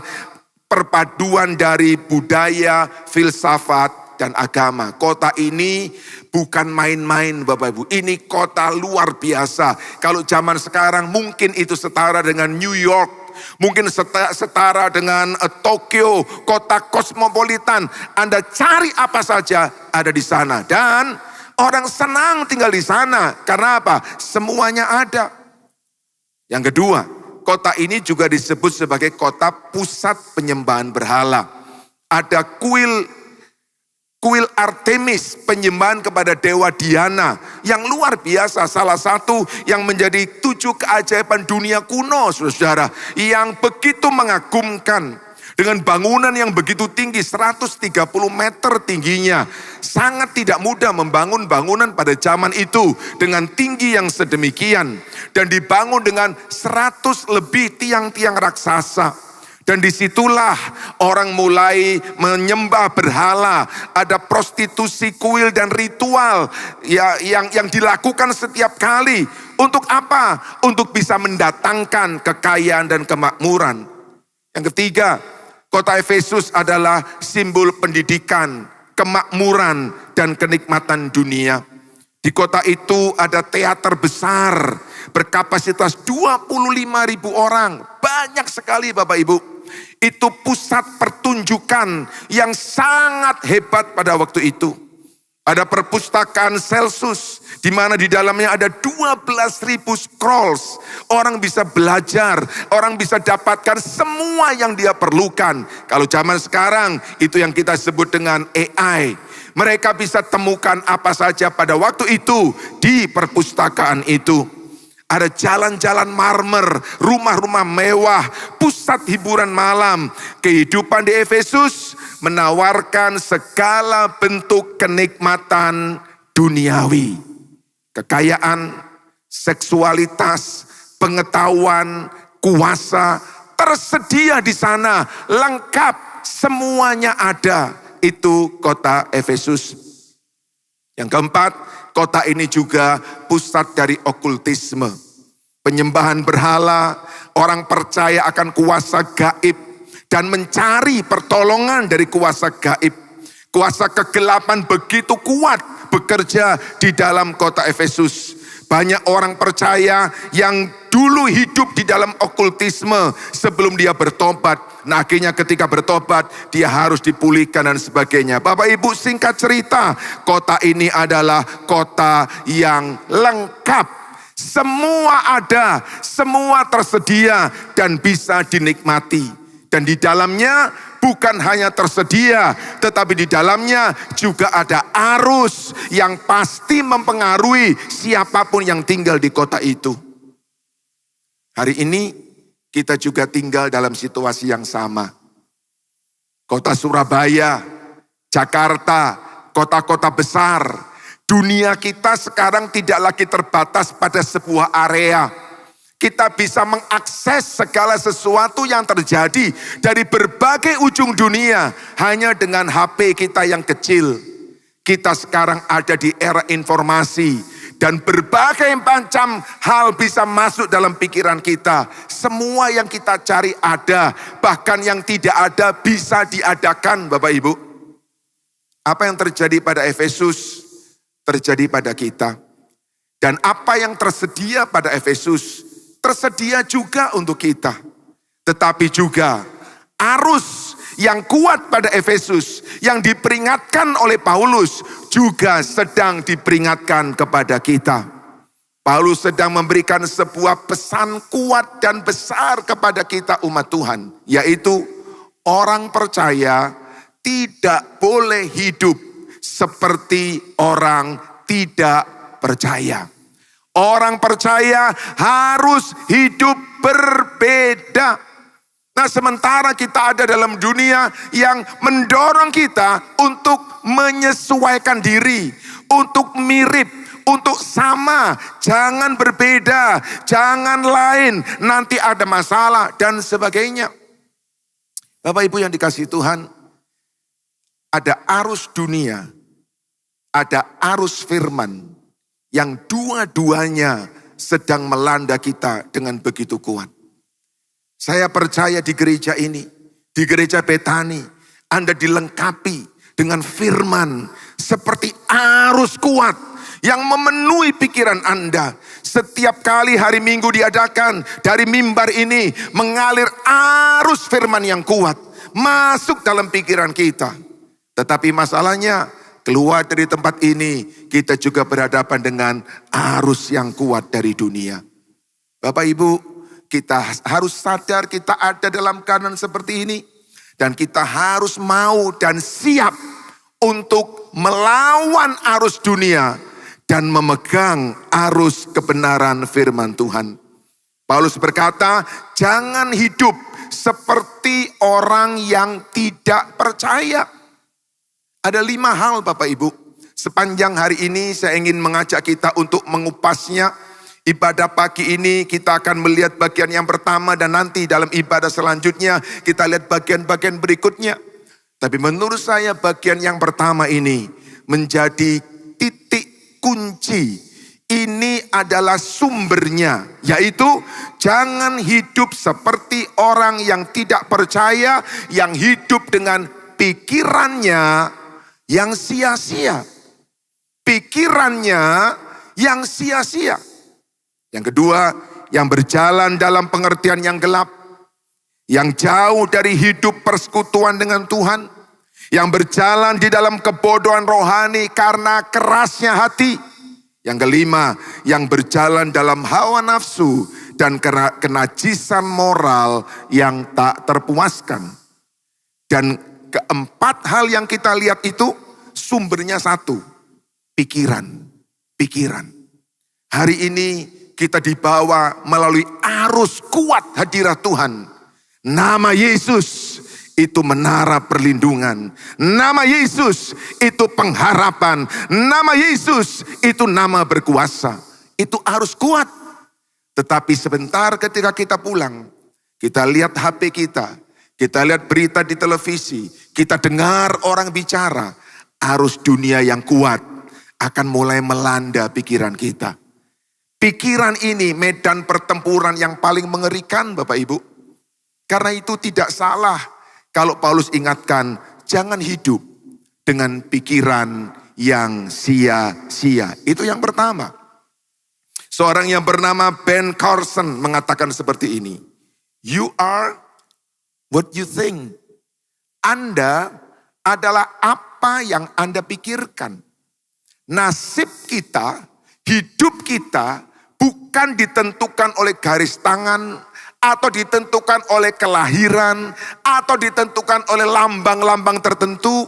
perpaduan dari budaya, filsafat, dan agama. Kota ini bukan main-main Bapak Ibu. Ini kota luar biasa. Kalau zaman sekarang mungkin itu setara dengan New York. Mungkin setara dengan Tokyo, kota kosmopolitan. Anda cari apa saja ada di sana. Dan orang senang tinggal di sana. Karena apa? Semuanya ada. Yang kedua, kota ini juga disebut sebagai kota pusat penyembahan berhala. Ada kuil Artemis, penyembahan kepada dewa Diana yang luar biasa. Salah satu yang menjadi 7 keajaiban dunia kuno, saudara, yang begitu mengagumkan. Dengan bangunan yang begitu tinggi, 130 meter tingginya. Sangat tidak mudah membangun bangunan pada zaman itu dengan tinggi yang sedemikian. Dan dibangun dengan 100 lebih tiang-tiang raksasa. Dan disitulah orang mulai menyembah berhala. Ada prostitusi, kuil, dan ritual yang dilakukan setiap kali. Untuk apa? Untuk bisa mendatangkan kekayaan dan kemakmuran. Yang ketiga, kota Efesus adalah simbol pendidikan, kemakmuran, dan kenikmatan dunia. Di kota itu ada teater besar berkapasitas 25.000 orang. Banyak sekali Bapak Ibu. Itu pusat pertunjukan yang sangat hebat pada waktu itu. Ada perpustakaan Celsus di mana di dalamnya ada 12.000 scrolls. Orang bisa belajar, orang bisa dapatkan semua yang dia perlukan. Kalau zaman sekarang itu yang kita sebut dengan AI. Mereka bisa temukan apa saja pada waktu itu di perpustakaan itu. Ada jalan-jalan marmer, rumah-rumah mewah, pusat hiburan malam. Kehidupan di Efesus menawarkan segala bentuk kenikmatan duniawi. Kekayaan, seksualitas, pengetahuan, kuasa, tersedia di sana. Lengkap, semuanya ada. Itu kota Efesus. Yang keempat, kota ini juga pusat dari okultisme. Penyembahan berhala, orang percaya akan kuasa gaib dan mencari pertolongan dari kuasa gaib. Kuasa kegelapan begitu kuat bekerja di dalam kota Efesus. Banyak orang percaya yang dulu hidup di dalam okultisme sebelum dia bertobat. Nah akhirnya ketika bertobat dia harus dipulihkan dan sebagainya. Bapak Ibu, singkat cerita, kota ini adalah kota yang lengkap. Semua ada, semua tersedia dan bisa dinikmati. Dan di dalamnya bukan hanya tersedia, tetapi di dalamnya juga ada arus yang pasti mempengaruhi siapapun yang tinggal di kota itu. Hari ini kita juga tinggal dalam situasi yang sama. Kota Surabaya, Jakarta, kota-kota besar. Dunia kita sekarang tidak lagi terbatas pada sebuah area. Kita bisa mengakses segala sesuatu yang terjadi dari berbagai ujung dunia hanya dengan HP kita yang kecil. Kita sekarang ada di era informasi dan berbagai macam hal bisa masuk dalam pikiran kita. Semua yang kita cari ada, bahkan yang tidak ada bisa diadakan Bapak Ibu. Apa yang terjadi pada Efesus terjadi pada kita. Dan apa yang tersedia pada Efesus tersedia juga untuk kita. Tetapi juga arus yang kuat pada Efesus yang diperingatkan oleh Paulus juga sedang diperingatkan kepada kita. Paulus sedang memberikan sebuah pesan kuat dan besar kepada kita umat Tuhan, yaitu orang percaya tidak boleh hidup seperti orang tidak percaya. Orang percaya harus hidup berbeda. Nah, sementara kita ada dalam dunia yang mendorong kita untuk menyesuaikan diri, untuk mirip, untuk sama, jangan berbeda, jangan lain, nanti ada masalah dan sebagainya. Bapak Ibu yang dikasihi Tuhan, ada arus dunia, ada arus firman yang dua-duanya sedang melanda kita dengan begitu kuat. Saya percaya di gereja ini, di gereja Betani, Anda dilengkapi dengan firman seperti arus kuat yang memenuhi pikiran Anda. Setiap kali hari Minggu diadakan, dari mimbar ini mengalir arus firman yang kuat masuk dalam pikiran kita. Tetapi masalahnya, keluar dari tempat ini kita juga berhadapan dengan arus yang kuat dari dunia. Bapak Ibu, kita harus sadar kita ada dalam keadaan seperti ini. Dan kita harus mau dan siap untuk melawan arus dunia dan memegang arus kebenaran firman Tuhan. Paulus berkata, jangan hidup seperti orang yang tidak percaya. Ada 5 hal Bapak Ibu. Sepanjang hari ini saya ingin mengajak kita untuk mengupasnya. Ibadah pagi ini kita akan melihat bagian yang pertama dan nanti dalam ibadah selanjutnya kita lihat bagian-bagian berikutnya. Tapi menurut saya bagian yang pertama ini menjadi titik kunci. Ini adalah sumbernya, yaitu jangan hidup seperti orang yang tidak percaya, yang hidup dengan pikirannya yang sia-sia. Pikirannya yang sia-sia. Yang kedua, yang berjalan dalam pengertian yang gelap, yang jauh dari hidup persekutuan dengan Tuhan, yang berjalan di dalam kebodohan rohani karena kerasnya hati. Yang kelima, yang berjalan dalam hawa nafsu dan kenajisan moral yang tak terpuaskan. Dan keempat hal yang kita lihat itu sumbernya satu, pikiran. Hari ini kita dibawa melalui arus kuat hadirat Tuhan. Nama Yesus itu menara perlindungan. Nama Yesus itu pengharapan. Nama Yesus itu nama berkuasa. Itu arus kuat. Tetapi sebentar ketika kita pulang, kita lihat HP kita lihat berita di televisi, kita dengar orang bicara, arus dunia yang kuat akan mulai melanda pikiran kita. Pikiran ini medan pertempuran yang paling mengerikan Bapak Ibu. Karena itu tidak salah kalau Paulus ingatkan, jangan hidup dengan pikiran yang sia-sia. Itu yang pertama. Seorang yang bernama Ben Carson mengatakan seperti ini. You are what you think. Anda adalah apa yang Anda pikirkan. Nasib kita, hidup kita bukan ditentukan oleh garis tangan, atau ditentukan oleh kelahiran, atau ditentukan oleh lambang-lambang tertentu.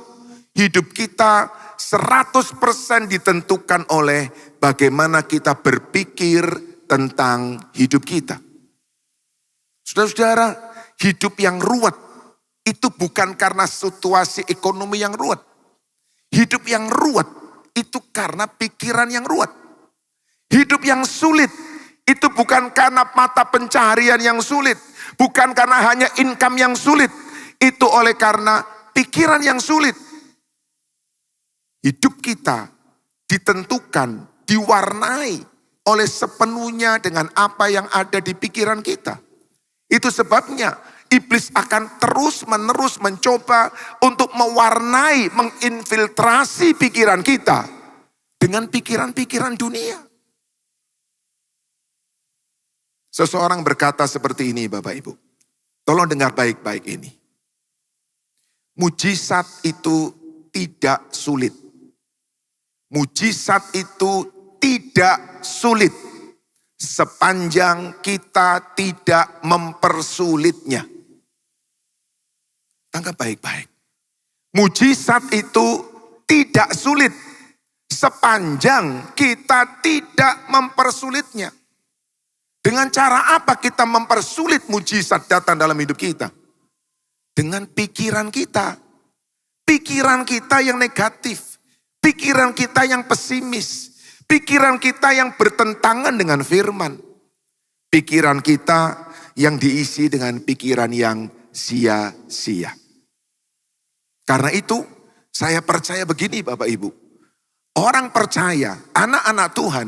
Hidup kita 100% ditentukan oleh bagaimana kita berpikir tentang hidup kita. Saudara-saudara, hidup yang ruwet itu bukan karena situasi ekonomi yang ruwet. Hidup yang ruwet itu karena pikiran yang ruwet. Hidup yang sulit itu bukan karena mata pencaharian yang sulit. Bukan karena hanya income yang sulit. Itu oleh karena pikiran yang sulit. Hidup kita ditentukan, diwarnai oleh sepenuhnya dengan apa yang ada di pikiran kita. Itu sebabnya iblis akan terus-menerus mencoba untuk mewarnai, menginfiltrasi pikiran kita dengan pikiran-pikiran dunia. Seseorang berkata seperti ini Bapak Ibu. Tolong dengar baik-baik ini. Mujizat itu tidak sulit. Mujizat itu tidak sulit. Sepanjang kita tidak mempersulitnya. Tangkap baik-baik. Mujizat itu tidak sulit. Sepanjang kita tidak mempersulitnya. Dengan cara apa kita mempersulit mujizat datang dalam hidup kita? Dengan pikiran kita. Pikiran kita yang negatif. Pikiran kita yang pesimis. Pikiran kita yang bertentangan dengan firman. Pikiran kita yang diisi dengan pikiran yang sia-sia. Karena itu saya percaya begini Bapak Ibu. Orang percaya, anak-anak Tuhan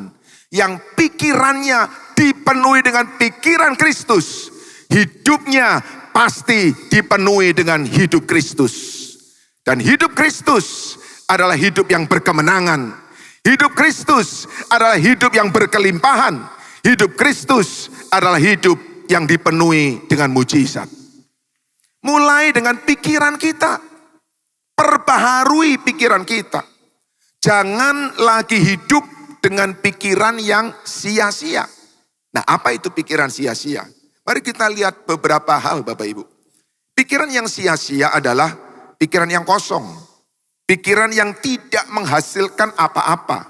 yang pikirannya dipenuhi dengan pikiran Kristus, hidupnya pasti dipenuhi dengan hidup Kristus. Dan hidup Kristus adalah hidup yang berkemenangan. Hidup Kristus adalah hidup yang berkelimpahan. Hidup Kristus adalah hidup yang dipenuhi dengan mujizat. Mulai dengan pikiran kita. Perbaharui pikiran kita. Jangan lagi hidup dengan pikiran yang sia-sia. Nah, apa itu pikiran sia-sia? Mari kita lihat beberapa hal Bapak Ibu. Pikiran yang sia-sia adalah pikiran yang kosong. Pikiran yang tidak menghasilkan apa-apa.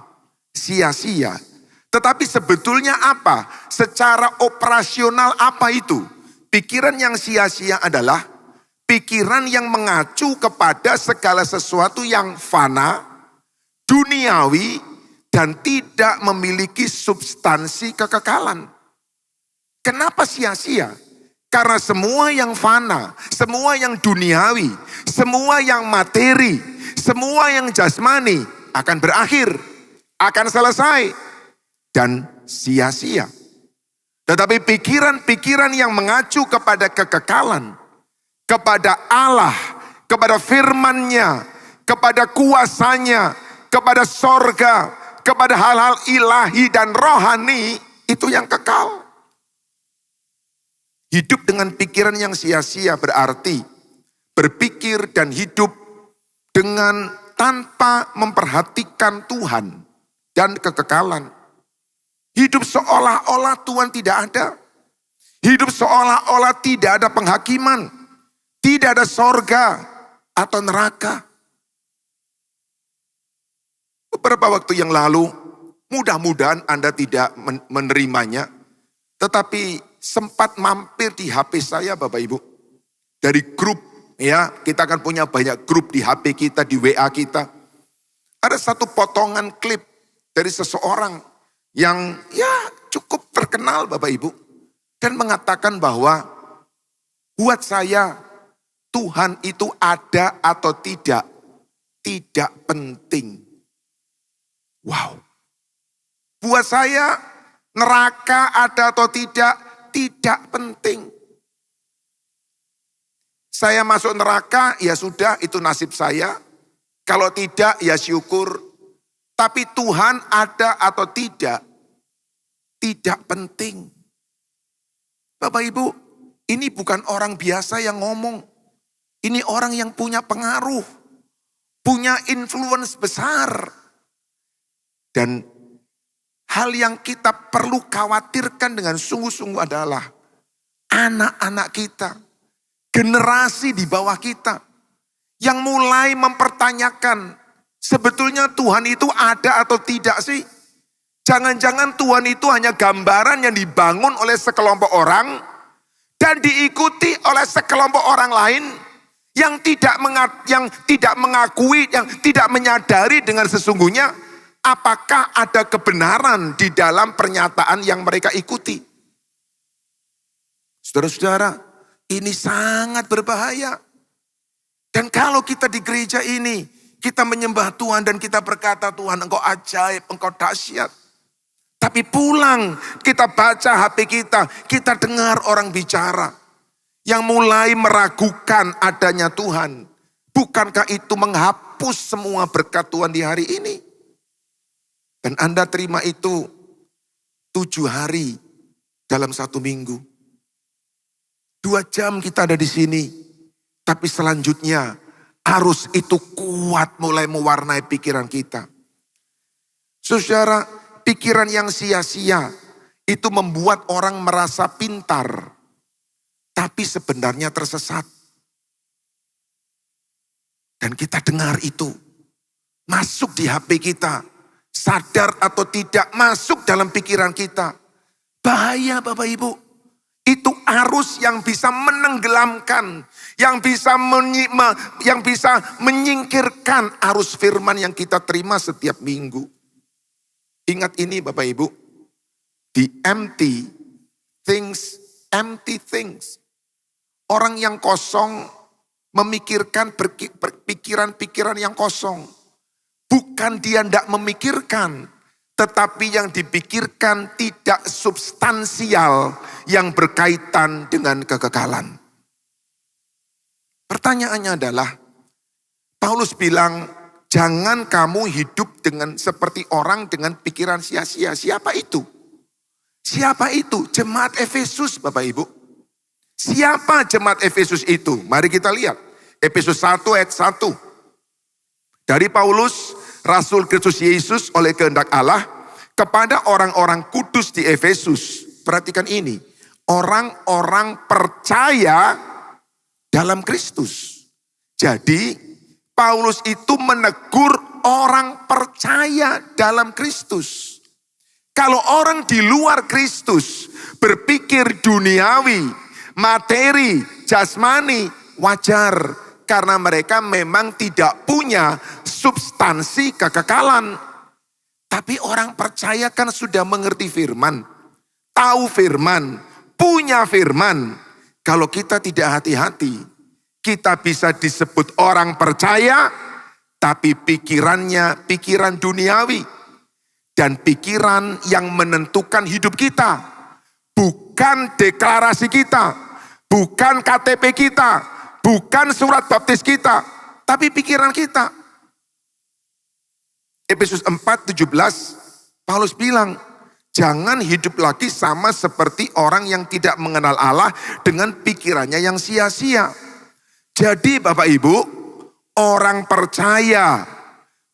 Sia-sia. Tetapi sebetulnya apa? Secara operasional apa itu? Pikiran yang sia-sia adalah pikiran yang mengacu kepada segala sesuatu yang fana, duniawi, dan tidak memiliki substansi kekekalan. Kenapa sia-sia? Karena semua yang fana, semua yang duniawi, semua yang materi, semua yang jasmani akan berakhir, akan selesai, dan sia-sia. Tetapi pikiran-pikiran yang mengacu kepada kekekalan, kepada Allah, kepada firman-Nya, kepada kuasanya, kepada sorga, kepada hal-hal ilahi dan rohani, itu yang kekal. Hidup dengan pikiran yang sia-sia berarti berpikir dan hidup dengan tanpa memperhatikan Tuhan dan kekekalan. Hidup seolah-olah Tuhan tidak ada. Hidup seolah-olah tidak ada penghakiman. Tidak ada sorga atau neraka. Beberapa waktu yang lalu, mudah-mudahan Anda tidak menerimanya, tetapi sempat mampir di HP saya Bapak Ibu. Dari grup, ya, kita akan punya banyak grup di HP kita, di WA kita. Ada satu potongan klip dari seseorang yang ya cukup terkenal Bapak Ibu. Dan mengatakan bahwa buat saya Tuhan itu ada atau tidak penting. Wow. Buat saya neraka ada atau tidak penting. Saya masuk neraka, ya sudah, itu nasib saya. Kalau tidak, ya syukur. Tapi Tuhan ada atau tidak penting. Bapak Ibu, ini bukan orang biasa yang ngomong. Ini orang yang punya pengaruh, punya influence besar. Dan hal yang kita perlu khawatirkan dengan sungguh-sungguh adalah anak-anak kita, generasi di bawah kita yang mulai mempertanyakan sebetulnya Tuhan itu ada atau tidak sih? Jangan-jangan Tuhan itu hanya gambaran yang dibangun oleh sekelompok orang dan diikuti oleh sekelompok orang lain yang tidak mengakui, yang tidak menyadari dengan sesungguhnya apakah ada kebenaran di dalam pernyataan yang mereka ikuti. Saudara-saudara, ini sangat berbahaya. Dan kalau kita di gereja ini, kita menyembah Tuhan dan kita berkata, Tuhan Engkau ajaib, Engkau dahsyat. Tapi pulang kita baca HP kita dengar orang bicara yang mulai meragukan adanya Tuhan. Bukankah itu menghapus semua berkat Tuhan di hari ini? Dan Anda terima itu 7 hari dalam satu minggu. 2 jam kita ada di sini. Tapi selanjutnya arus itu kuat mulai mewarnai pikiran kita. Saudara, pikiran yang sia-sia itu membuat orang merasa pintar. Tapi sebenarnya tersesat. Dan kita dengar itu. Masuk di HP kita. Sadar atau tidak masuk dalam pikiran kita. Bahaya Bapak Ibu. Itu arus yang bisa menenggelamkan. Yang bisa menyingkirkan arus firman yang kita terima setiap minggu. Ingat ini Bapak Ibu. The empty things. Orang yang kosong memikirkan pikiran-pikiran yang kosong. Bukan dia tidak memikirkan, tetapi yang dipikirkan tidak substansial yang berkaitan dengan kekekalan. Pertanyaannya adalah, Paulus bilang, jangan kamu hidup dengan seperti orang dengan pikiran sia-sia. Siapa itu? Siapa itu? Jemaat Efesus Bapak Ibu. Siapa jemaat Efesus itu? Mari kita lihat. Efesus 1 ayat 1. Dari Paulus, Rasul Kristus Yesus oleh kehendak Allah, kepada orang-orang kudus di Efesus. Perhatikan ini. Orang-orang percaya dalam Kristus. Jadi, Paulus itu menegur orang percaya dalam Kristus. Kalau orang di luar Kristus berpikir duniawi, materi, jasmani, wajar. Karena mereka memang tidak punya substansi kekekalan. Tapi orang percaya kan sudah mengerti firman. Tahu firman, punya firman. Kalau kita tidak hati-hati, kita bisa disebut orang percaya, tapi pikirannya pikiran duniawi. Dan pikiran yang menentukan hidup kita. Bukan deklarasi kita, bukan KTP kita, bukan surat baptis kita, tapi pikiran kita. Efesus 4:17, Paulus bilang, jangan hidup lagi sama seperti orang yang tidak mengenal Allah dengan pikirannya yang sia-sia. Jadi Bapak Ibu, orang percaya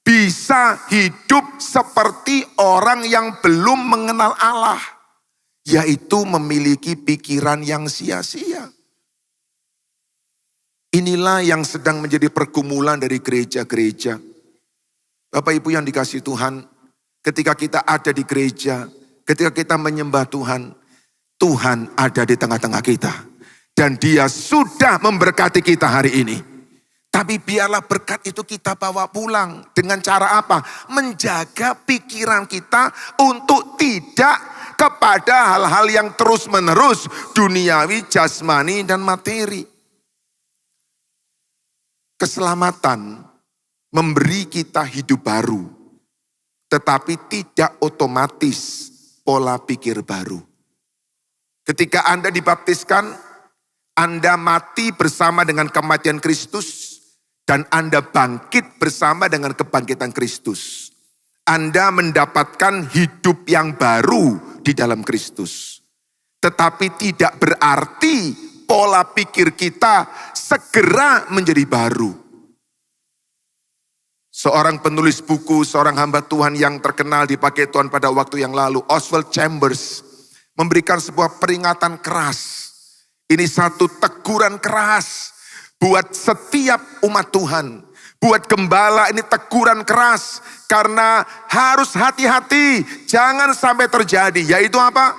bisa hidup seperti orang yang belum mengenal Allah, yaitu memiliki pikiran yang sia-sia. Inilah yang sedang menjadi pergumulan dari gereja-gereja. Bapak Ibu yang dikasihi Tuhan, ketika kita ada di gereja, ketika kita menyembah Tuhan, Tuhan ada di tengah-tengah kita. Dan Dia sudah memberkati kita hari ini. Tapi biarlah berkat itu kita bawa pulang. Dengan cara apa? Menjaga pikiran kita untuk tidak kepada hal-hal yang terus-menerus duniawi, jasmani, dan materi. Keselamatan memberi kita hidup baru, tetapi tidak otomatis pola pikir baru. Ketika Anda dibaptiskan, Anda mati bersama dengan kematian Kristus, dan Anda bangkit bersama dengan kebangkitan Kristus. Anda mendapatkan hidup yang baru di dalam Kristus. Tetapi tidak berarti pola pikir kita segera menjadi baru. Seorang penulis buku, seorang hamba Tuhan yang terkenal dipakai Tuhan pada waktu yang lalu, Oswald Chambers, memberikan sebuah peringatan keras. Ini satu teguran keras buat setiap umat Tuhan. Buat gembala ini teguran keras. Karena harus hati-hati, jangan sampai terjadi. Yaitu apa?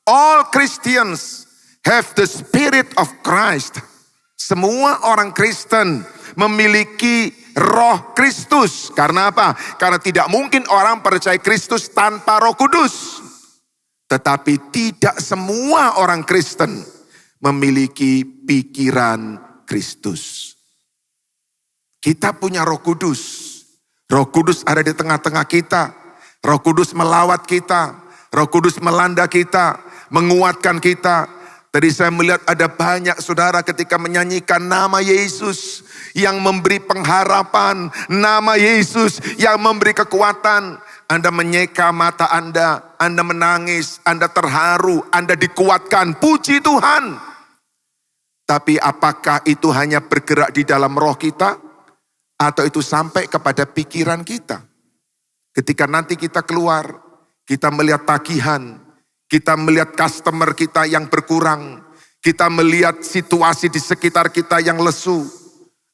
All Christians have the spirit of Christ. Semua orang Kristen memiliki roh Kristus. Karena apa? Karena tidak mungkin orang percaya Kristus tanpa Roh Kudus. Tetapi tidak semua orang Kristen memiliki pikiran Kristus. Kita punya Roh Kudus. Roh Kudus ada di tengah-tengah kita. Roh Kudus melawat kita. Roh Kudus melanda kita, menguatkan kita. Tadi saya melihat ada banyak saudara ketika menyanyikan nama Yesus yang memberi pengharapan, nama Yesus yang memberi kekuatan. Anda menyeka mata Anda menangis, Anda terharu, Anda dikuatkan. Puji Tuhan. Tapi apakah itu hanya bergerak di dalam roh kita? Atau itu sampai kepada pikiran kita? Ketika nanti kita keluar, kita melihat tagihan, kita melihat customer kita yang berkurang, kita melihat situasi di sekitar kita yang lesu.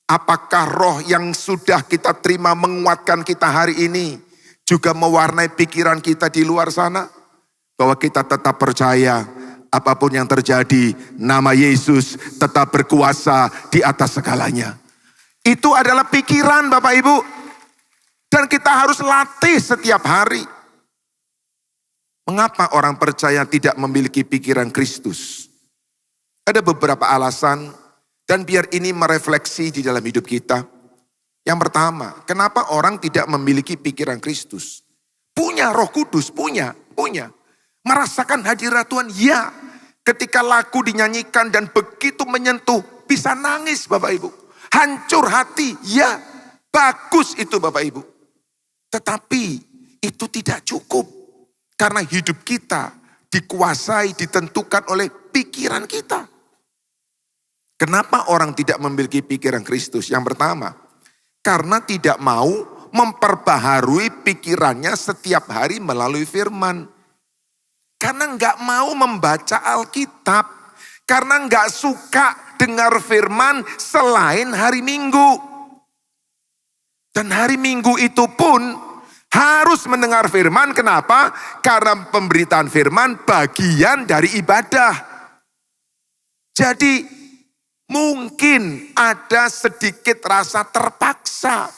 Apakah roh yang sudah kita terima menguatkan kita hari ini juga mewarnai pikiran kita di luar sana? Bahwa kita tetap percaya apapun yang terjadi, nama Yesus tetap berkuasa di atas segalanya. Itu adalah pikiran Bapak Ibu. Dan kita harus latih setiap hari. Mengapa orang percaya tidak memiliki pikiran Kristus? Ada beberapa alasan dan biar ini merefleksi di dalam hidup kita. Yang pertama, kenapa orang tidak memiliki pikiran Kristus? Punya Roh Kudus, punya. Merasakan hadirat Tuhan, ya. Ketika lagu dinyanyikan dan begitu menyentuh, bisa nangis Bapak Ibu. Hancur hati, ya. Bagus itu Bapak Ibu. Tetapi itu tidak cukup. Karena hidup kita dikuasai, ditentukan oleh pikiran kita. Kenapa orang tidak memiliki pikiran Kristus? Yang pertama, karena tidak mau memperbaharui pikirannya setiap hari melalui firman. Karena nggak mau membaca Alkitab. Karena nggak suka dengar firman selain hari Minggu. Dan hari Minggu itu pun harus mendengar firman. Kenapa? Karena pemberitaan firman bagian dari ibadah. Jadi mungkin ada sedikit rasa terpaksa.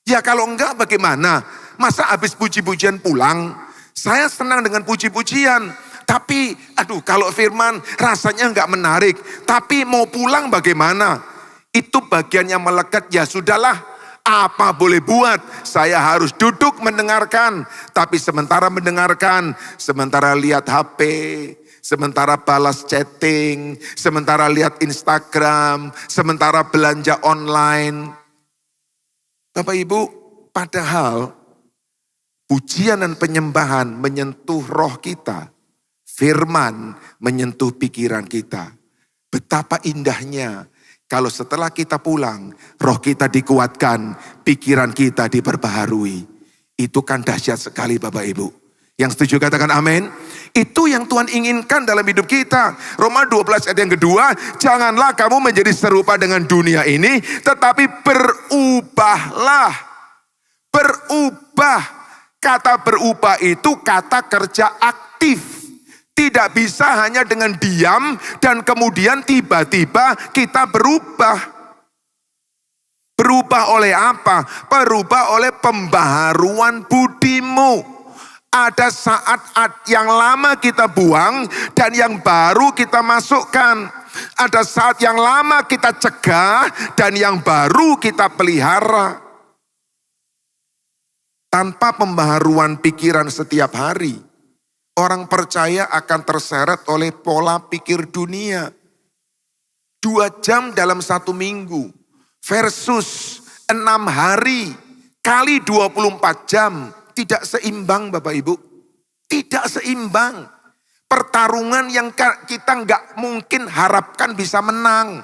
Ya kalau enggak bagaimana? Masa habis puji-pujian pulang? Saya senang dengan puji-pujian. Tapi kalau firman rasanya enggak menarik. Tapi mau pulang bagaimana? Itu bagian yang melekat, ya sudahlah. Apa boleh buat? Saya harus duduk mendengarkan. Tapi sementara mendengarkan, sementara lihat HP, sementara balas chatting, sementara lihat Instagram, sementara belanja online. Bapak Ibu, padahal pujian dan penyembahan menyentuh roh kita. Firman menyentuh pikiran kita. Betapa indahnya kalau setelah kita pulang, roh kita dikuatkan, pikiran kita diperbaharui. Itu kan dahsyat sekali Bapak Ibu. Yang setuju katakan amin. Itu yang Tuhan inginkan dalam hidup kita. Roma 12 ayat yang kedua, janganlah kamu menjadi serupa dengan dunia ini, tetapi berubahlah. Berubah. Kata berubah itu kata kerja aktif. Tidak bisa hanya dengan diam dan kemudian tiba-tiba kita berubah. Berubah oleh apa? Berubah oleh pembaharuan budimu. Ada saat yang lama kita buang dan yang baru kita masukkan. Ada saat yang lama kita cegah dan yang baru kita pelihara. Tanpa pembaharuan pikiran setiap hari, orang percaya akan terseret oleh pola pikir dunia. 2 jam dalam 1 minggu versus 6 hari kali 24 jam. Tidak seimbang Bapak Ibu. Tidak seimbang. Pertarungan yang kita nggak mungkin harapkan bisa menang.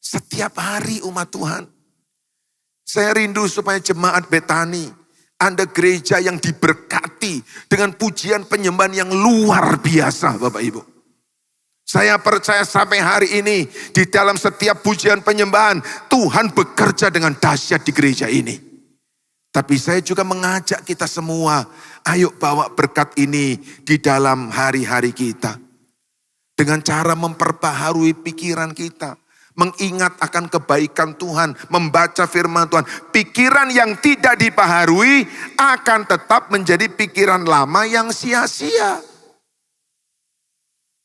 Setiap hari umat Tuhan. Saya rindu supaya jemaat Betani, Anda gereja yang diberkati dengan pujian penyembahan yang luar biasa Bapak Ibu. Saya percaya sampai hari ini di dalam setiap pujian penyembahan Tuhan bekerja dengan dahsyat di gereja ini. Tapi saya juga mengajak kita semua, ayo bawa berkat ini di dalam hari-hari kita. Dengan cara memperbaharui pikiran kita. Mengingat akan kebaikan Tuhan, membaca firman Tuhan. Pikiran yang tidak dibaharui akan tetap menjadi pikiran lama yang sia-sia.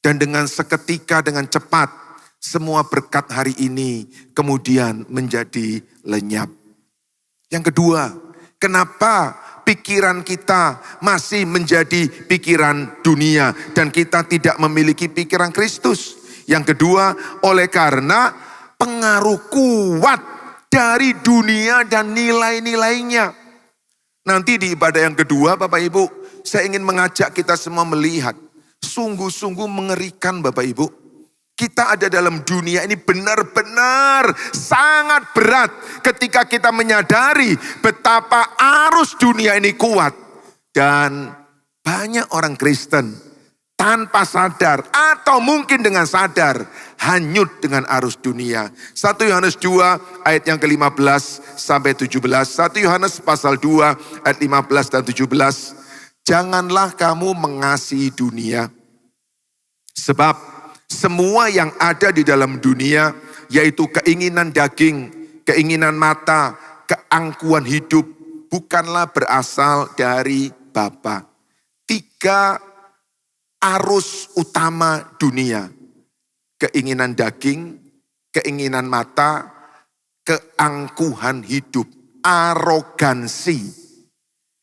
Dan dengan seketika, dengan cepat, semua berkat hari ini kemudian menjadi lenyap. Yang kedua, kenapa pikiran kita masih menjadi pikiran dunia dan kita tidak memiliki pikiran Kristus? Yang kedua, oleh karena pengaruh kuat dari dunia dan nilai-nilainya. Nanti di ibadah yang kedua Bapak Ibu, saya ingin mengajak kita semua melihat. Sungguh-sungguh mengerikan Bapak Ibu. Kita ada dalam dunia ini benar-benar sangat berat ketika kita menyadari betapa arus dunia ini kuat. Dan banyak orang Kristen tanpa sadar atau mungkin dengan sadar hanyut dengan arus dunia. 1 Yohanes 2 ayat yang ke-15 sampai 17. 1 Yohanes pasal 2 ayat 15 dan 17. Janganlah kamu mengasihi dunia. Sebab semua yang ada di dalam dunia, yaitu keinginan daging, keinginan mata, keangkuhan hidup, bukanlah berasal dari Bapa. 3 arus utama dunia. Keinginan daging, keinginan mata, keangkuhan hidup, arogansi.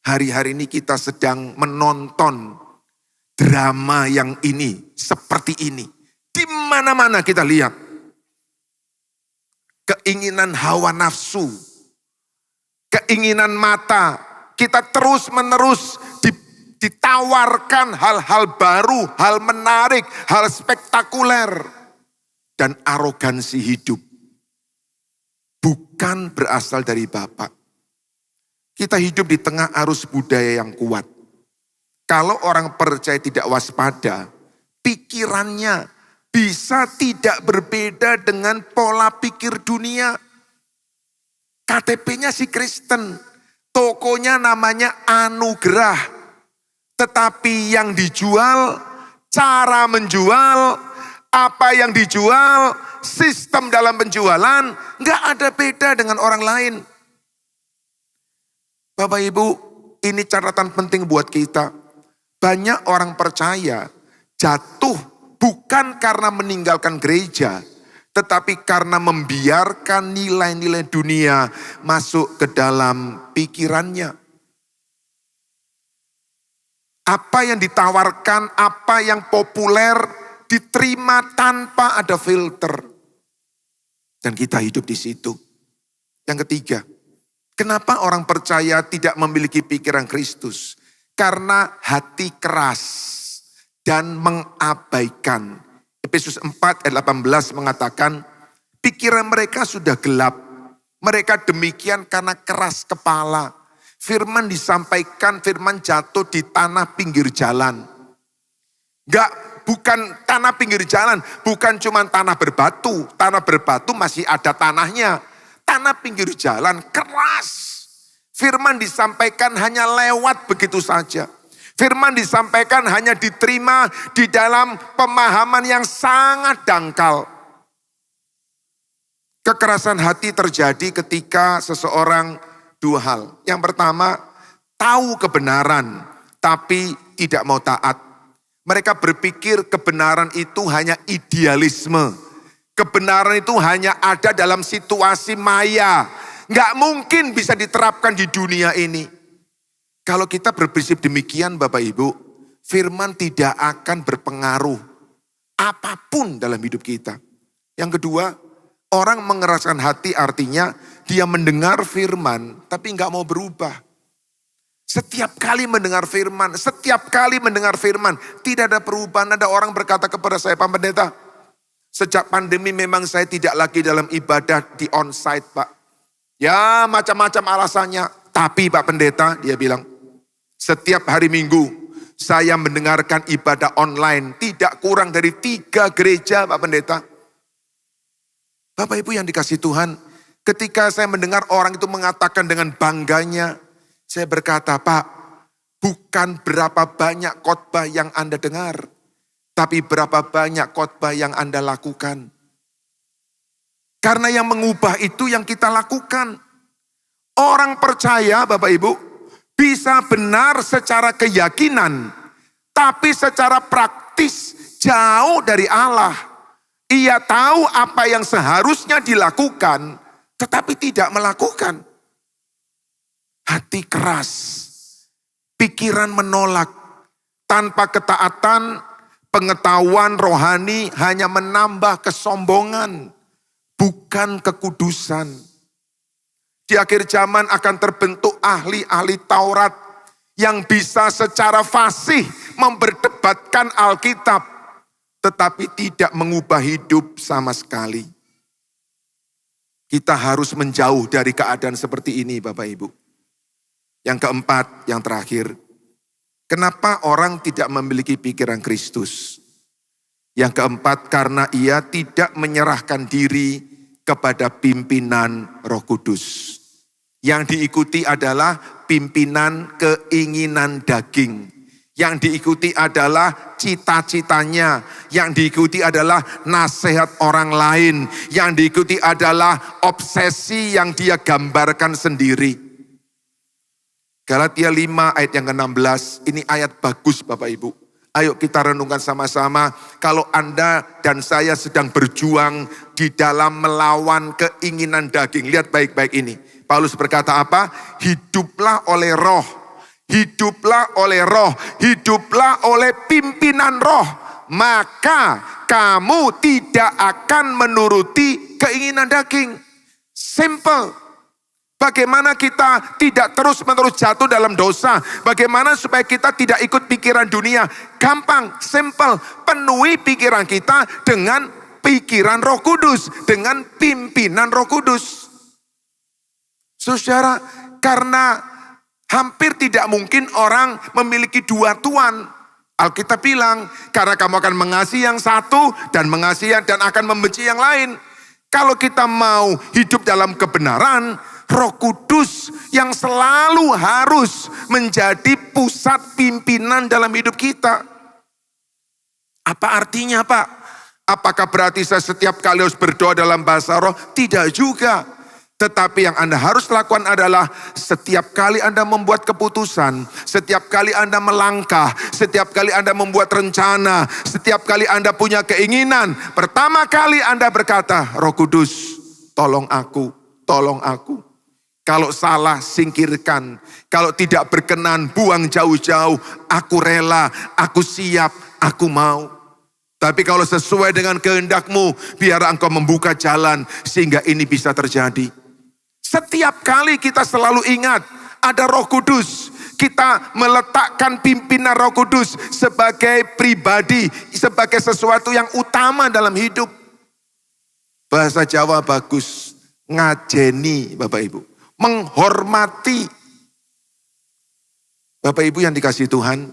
Hari-hari ini kita sedang menonton drama yang ini, seperti ini. Di mana-mana kita lihat. Keinginan hawa nafsu, keinginan mata, kita terus-menerus ditawarkan hal-hal baru, hal menarik, hal spektakuler. Dan arogansi hidup. Bukan berasal dari Bapa. Kita hidup di tengah arus budaya yang kuat. Kalau orang percaya tidak waspada, pikirannya bisa tidak berbeda dengan pola pikir dunia. KTP-nya si Kristen, tokonya namanya Anugerah. Tetapi yang dijual, cara menjual, apa yang dijual, sistem dalam penjualan, nggak ada beda dengan orang lain. Bapak Ibu, ini catatan penting buat kita. Banyak orang percaya jatuh bukan karena meninggalkan gereja, tetapi karena membiarkan nilai-nilai dunia masuk ke dalam pikirannya. Apa yang ditawarkan, apa yang populer, diterima tanpa ada filter. Dan kita hidup di situ. Yang ketiga, kenapa orang percaya tidak memiliki pikiran Kristus? Karena hati keras dan mengabaikan. Efesus 4 ayat 18 mengatakan, pikiran mereka sudah gelap. Mereka demikian karena keras kepala. Firman disampaikan, firman jatuh di tanah pinggir jalan. Bukan tanah pinggir jalan, bukan cuma tanah berbatu. Tanah berbatu masih ada tanahnya. Tanah pinggir jalan keras. Firman disampaikan hanya lewat begitu saja. Firman disampaikan hanya diterima di dalam pemahaman yang sangat dangkal. Kekerasan hati terjadi ketika seseorang dua hal. Yang pertama, tahu kebenaran tapi tidak mau taat. Mereka berpikir kebenaran itu hanya idealisme. Kebenaran itu hanya ada dalam situasi maya. Nggak mungkin bisa diterapkan di dunia ini. Kalau kita berprinsip demikian Bapak Ibu, firman tidak akan berpengaruh apapun dalam hidup kita. Yang kedua, orang mengeraskan hati artinya dia mendengar firman tapi nggak mau berubah. Setiap kali mendengar firman, tidak ada perubahan. Ada orang berkata kepada saya, Pak Pendeta, sejak pandemi memang saya tidak lagi dalam ibadah di onsite Pak. Ya macam-macam alasannya. Tapi Pak Pendeta, dia bilang, setiap hari Minggu saya mendengarkan ibadah online. Tidak kurang dari 3 gereja Pak Pendeta. Bapak Ibu yang dikasih Tuhan, ketika saya mendengar orang itu mengatakan dengan bangganya, saya berkata, Pak, bukan berapa banyak khotbah yang Anda dengar, tapi berapa banyak khotbah yang Anda lakukan. Karena yang mengubah itu yang kita lakukan. Orang percaya Bapak Ibu bisa benar secara keyakinan, tapi secara praktis jauh dari Allah. Ia tahu apa yang seharusnya dilakukan, tetapi tidak melakukan. Hati keras, pikiran menolak, tanpa ketaatan, pengetahuan rohani hanya menambah kesombongan, bukan kekudusan. Di akhir zaman akan terbentuk ahli-ahli Taurat yang bisa secara fasih memperdebatkan Alkitab, tetapi tidak mengubah hidup sama sekali. Kita harus menjauh dari keadaan seperti ini, Bapak Ibu. Yang keempat, yang terakhir, kenapa orang tidak memiliki pikiran Kristus? Yang keempat, karena ia tidak menyerahkan diri kepada pimpinan Roh Kudus. Yang diikuti adalah pimpinan keinginan daging. Yang diikuti adalah cita-citanya. Yang diikuti adalah nasihat orang lain. Yang diikuti adalah obsesi yang dia gambarkan sendiri. Galatia 5 ayat yang ke-16. Ini ayat bagus Bapak Ibu. Ayo kita renungkan sama-sama. Kalau Anda dan saya sedang berjuang di dalam melawan keinginan daging. Lihat baik-baik ini. Paulus berkata apa? Hiduplah oleh roh. Hiduplah oleh roh. Hiduplah oleh pimpinan roh. Maka kamu tidak akan menuruti keinginan daging. Simple. Bagaimana kita tidak terus-menerus jatuh dalam dosa? Bagaimana supaya kita tidak ikut pikiran dunia? Gampang, simple. Penuhi pikiran kita dengan pikiran Roh Kudus, dengan pimpinan Roh Kudus. Saudara, karena hampir tidak mungkin orang memiliki dua tuan. Alkitab bilang, karena kamu akan mengasihi yang satu dan mengasihi dan akan membenci yang lain. Kalau kita mau hidup dalam kebenaran, Roh Kudus yang selalu harus menjadi pusat pimpinan dalam hidup kita. Apa artinya, Pak? Apakah berarti saya setiap kali harus berdoa dalam bahasa roh? Tidak juga. Tetapi yang Anda harus lakukan adalah setiap kali Anda membuat keputusan, setiap kali Anda melangkah, setiap kali Anda membuat rencana, setiap kali Anda punya keinginan, pertama kali Anda berkata, Roh Kudus, tolong aku, tolong aku. Kalau salah, singkirkan. Kalau tidak berkenan, buang jauh-jauh. Aku rela, aku siap, aku mau. Tapi kalau sesuai dengan kehendak-Mu, biar Engkau membuka jalan sehingga ini bisa terjadi. Setiap kali kita selalu ingat ada Roh Kudus. Kita meletakkan pimpinan Roh Kudus sebagai pribadi, sebagai sesuatu yang utama dalam hidup. Bahasa Jawa bagus, ngajeni Bapak Ibu. Menghormati. Bapak Ibu yang dikasihi Tuhan,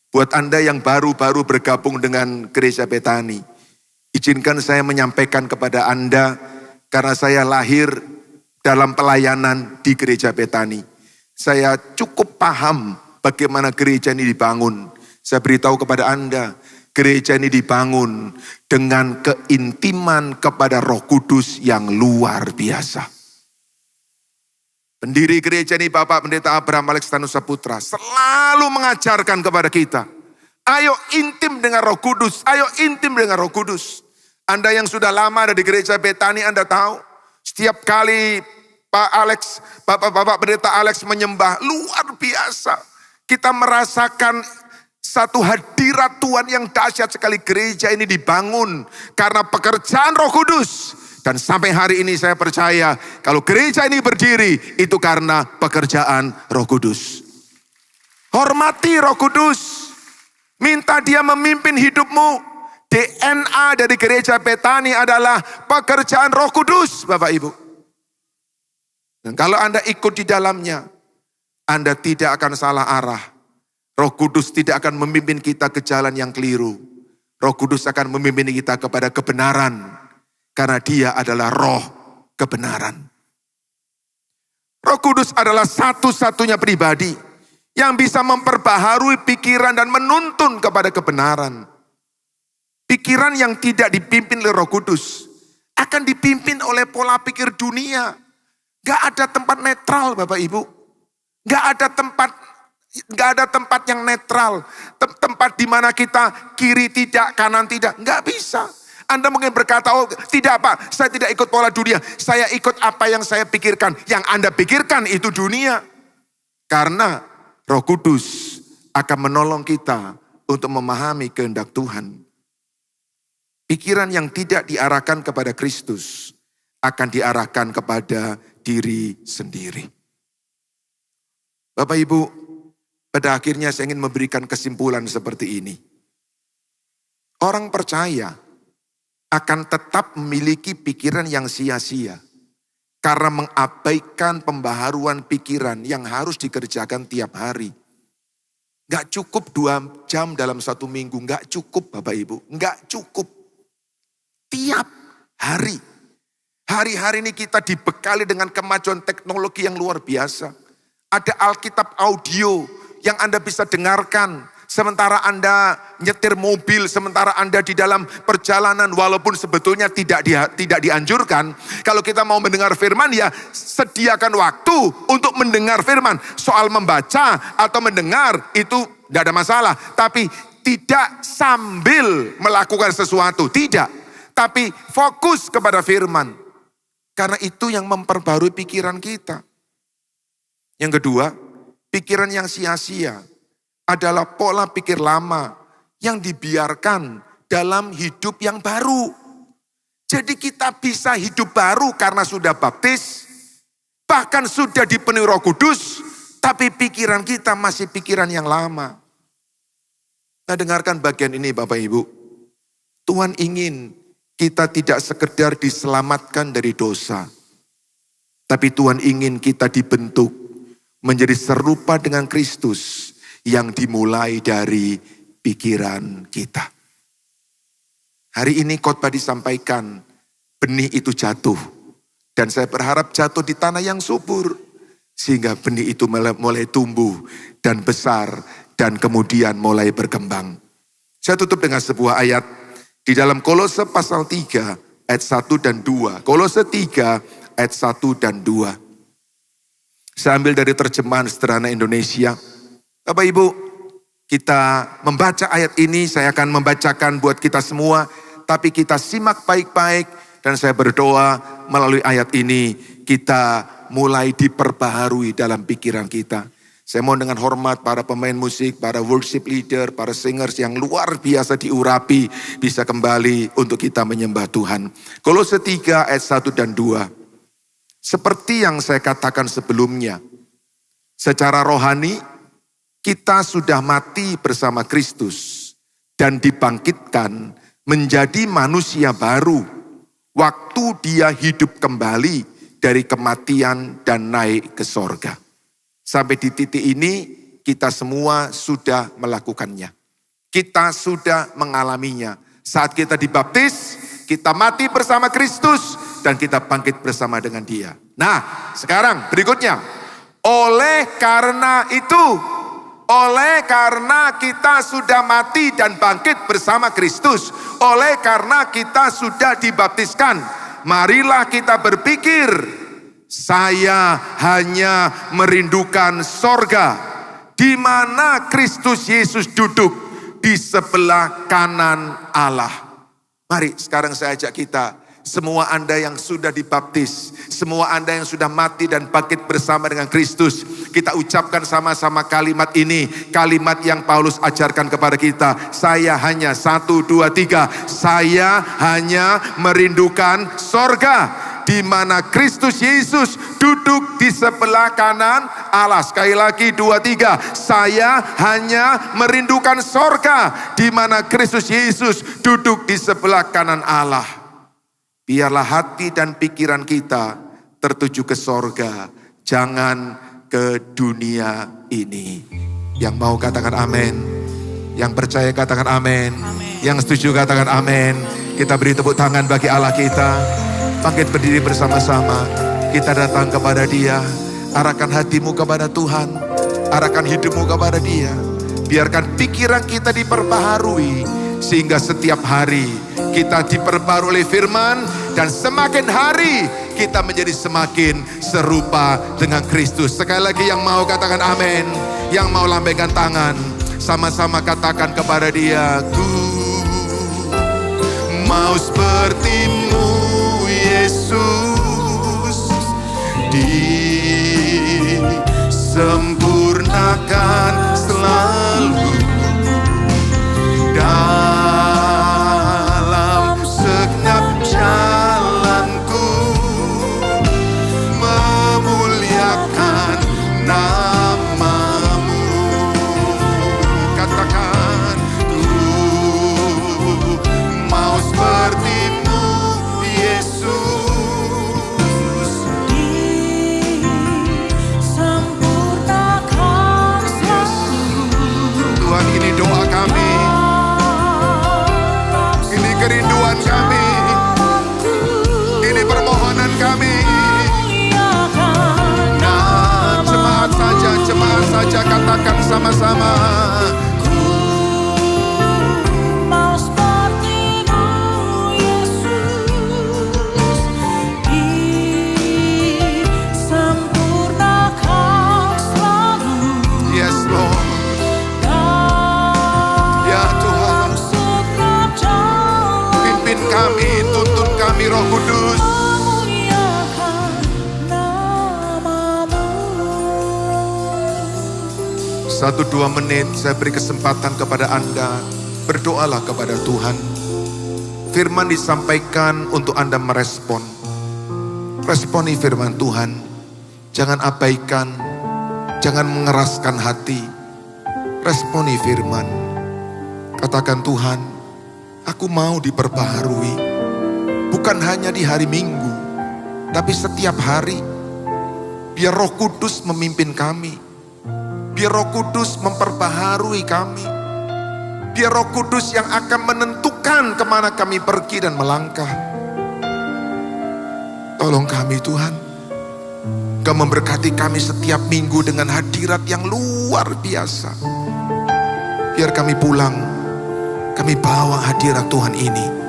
buat Anda yang baru-baru bergabung dengan Gereja Betani, izinkan saya menyampaikan kepada Anda, karena saya lahir dalam pelayanan di Gereja Betani. Saya cukup paham bagaimana gereja ini dibangun. Saya beritahu kepada Anda, gereja ini dibangun dengan keintiman kepada Roh Kudus yang luar biasa. Pendiri gereja ini Bapak Pendeta Abraham Alexanus Saputra selalu mengajarkan kepada kita, ayo intim dengan Roh Kudus, ayo intim dengan Roh Kudus. Anda yang sudah lama ada di Gereja Betani, Anda tahu, setiap kali Pak Alex, Bapak Pendeta Alex menyembah, luar biasa. Kita merasakan satu hadirat Tuhan yang dahsyat sekali. Gereja ini dibangun karena pekerjaan Roh Kudus. Dan sampai hari ini saya percaya kalau gereja ini berdiri itu karena pekerjaan Roh Kudus. Hormati Roh Kudus. Minta dia memimpin hidupmu. DNA dari Gereja Betani adalah pekerjaan Roh Kudus, Bapak Ibu. Dan kalau Anda ikut di dalamnya, Anda tidak akan salah arah. Roh Kudus tidak akan memimpin kita ke jalan yang keliru. Roh Kudus akan memimpin kita kepada kebenaran. Karena dia adalah roh kebenaran. Roh Kudus adalah satu-satunya pribadi yang bisa memperbaharui pikiran dan menuntun kepada kebenaran. Pikiran yang tidak dipimpin oleh Roh Kudus akan dipimpin oleh pola pikir dunia. Gak ada tempat netral Bapak Ibu. Gak ada tempat yang netral. Tempat di mana kita kiri tidak, kanan tidak. Gak bisa. Anda mungkin berkata, oh tidak Pak, saya tidak ikut pola dunia. Saya ikut apa yang saya pikirkan. Yang Anda pikirkan itu dunia. Karena Roh Kudus akan menolong kita untuk memahami kehendak Tuhan. Pikiran yang tidak diarahkan kepada Kristus akan diarahkan kepada diri sendiri. Bapak Ibu, pada akhirnya saya ingin memberikan kesimpulan seperti ini. Orang percaya akan tetap memiliki pikiran yang sia-sia karena mengabaikan pembaharuan pikiran yang harus dikerjakan tiap hari. Gak cukup 2 jam dalam 1 minggu, gak cukup Bapak Ibu, gak cukup. Tiap hari. Hari-hari ini kita dibekali dengan kemajuan teknologi yang luar biasa. Ada Alkitab audio yang Anda bisa dengarkan. Sementara Anda nyetir mobil, sementara Anda di dalam perjalanan, walaupun sebetulnya tidak dianjurkan. Kalau kita mau mendengar firman, ya sediakan waktu untuk mendengar firman. Soal membaca atau mendengar itu tidak ada masalah. Tapi tidak sambil melakukan sesuatu, tidak. Tapi fokus kepada firman. Karena itu yang memperbarui pikiran kita. Yang kedua, pikiran yang sia-sia adalah pola pikir lama yang dibiarkan dalam hidup yang baru. Jadi kita bisa hidup baru karena sudah baptis, bahkan sudah dipenuhi Roh Kudus, tapi pikiran kita masih pikiran yang lama. Nah, dengarkan bagian ini Bapak Ibu. Tuhan ingin kita tidak sekedar diselamatkan dari dosa, tapi Tuhan ingin kita dibentuk menjadi serupa dengan Kristus yang dimulai dari pikiran kita. Hari ini khotbah disampaikan, benih itu jatuh. Dan saya berharap jatuh di tanah yang subur. Sehingga benih itu mulai tumbuh dan besar dan kemudian mulai berkembang. Saya tutup dengan sebuah ayat di dalam Kolose pasal 3 ayat 1 dan 2. Kolose 3 ayat 1 dan 2. Saya ambil dari terjemahan sederhana Indonesia. Bapak Ibu, kita membaca ayat ini, saya akan membacakan buat kita semua, tapi kita simak baik-baik dan saya berdoa melalui ayat ini kita mulai diperbaharui dalam pikiran kita. Saya mohon dengan hormat para pemain musik, para worship leader, para singers yang luar biasa diurapi bisa kembali untuk kita menyembah Tuhan. Kolose 3 ayat 1 dan 2. Seperti yang saya katakan sebelumnya, secara rohani kita sudah mati bersama Kristus dan dibangkitkan menjadi manusia baru waktu Dia hidup kembali dari kematian dan naik ke sorga. Sampai di titik ini kita semua sudah melakukannya. Kita sudah mengalaminya. Saat kita dibaptis, kita mati bersama Kristus dan kita bangkit bersama dengan Dia. Nah, sekarang berikutnya. Oleh karena kita sudah mati dan bangkit bersama Kristus, oleh karena kita sudah dibaptiskan, marilah kita berpikir, saya hanya merindukan sorga, di mana Kristus Yesus duduk di sebelah kanan Allah. Mari sekarang saya ajak kita, semua Anda yang sudah dibaptis, semua Anda yang sudah mati dan bangkit bersama dengan Kristus, kita ucapkan sama-sama kalimat ini, kalimat yang Paulus ajarkan kepada kita. Saya hanya 1, 2, 3, saya hanya merindukan sorga, di mana Kristus Yesus duduk di sebelah kanan Allah. Sekali lagi 2, 3, saya hanya merindukan sorga, di mana Kristus Yesus duduk di sebelah kanan Allah. Biarlah hati dan pikiran kita tertuju ke sorga, jangan ke dunia ini. Yang mau katakan amin, yang percaya katakan amin, yang setuju katakan amin. Kita beri tepuk tangan bagi Allah kita. Bangkit berdiri bersama-sama, kita datang kepada Dia. Arahkan hatimu kepada Tuhan, arahkan hidupmu kepada Dia. Biarkan pikiran kita diperbaharui, sehingga setiap hari kita diperbarui oleh firman, dan semakin hari kita menjadi semakin serupa dengan Kristus. Sekali lagi yang mau katakan amin, yang mau lambaikan tangan, sama-sama katakan kepada Dia, ku mau seperti-Mu Yesus, disempurnakan selalu dalam segenap jalanku, bersama-sama. Roh Kudus, satu dua menit saya beri kesempatan kepada Anda. Berdoalah kepada Tuhan. Firman disampaikan untuk Anda merespon. Responi firman Tuhan. Jangan abaikan, jangan mengeraskan hati. Responi firman. Katakan, Tuhan, aku mau diperbaharui. Bukan hanya di hari Minggu, tapi setiap hari. Biar Roh Kudus memimpin kami. Biar Roh Kudus memperbaharui kami. Biar Roh Kudus yang akan menentukan kemana kami pergi dan melangkah. Tolong kami Tuhan. Engkau memberkati kami setiap minggu dengan hadirat yang luar biasa. Biar kami pulang, kami bawa hadirat Tuhan ini.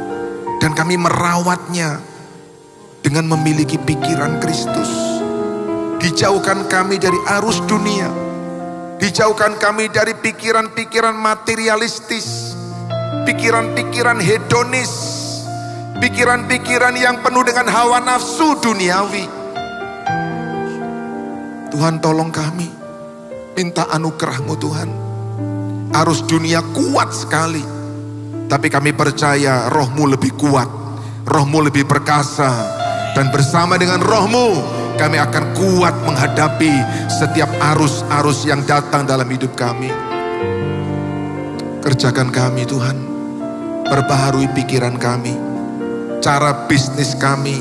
Dan kami merawatnya dengan memiliki pikiran Kristus. Dijauhkan kami dari arus dunia. Dijauhkan kami dari pikiran-pikiran materialistis. Pikiran-pikiran hedonis. Pikiran-pikiran yang penuh dengan hawa nafsu duniawi. Tuhan tolong kami. Minta anugerah-Mu Tuhan. Arus dunia kuat sekali. Tapi kami percaya Roh-Mu lebih kuat, Roh-Mu lebih perkasa. Dan bersama dengan Roh-Mu kami akan kuat menghadapi setiap arus-arus yang datang dalam hidup kami. Kerjakan kami Tuhan, perbaharui pikiran kami, cara bisnis kami,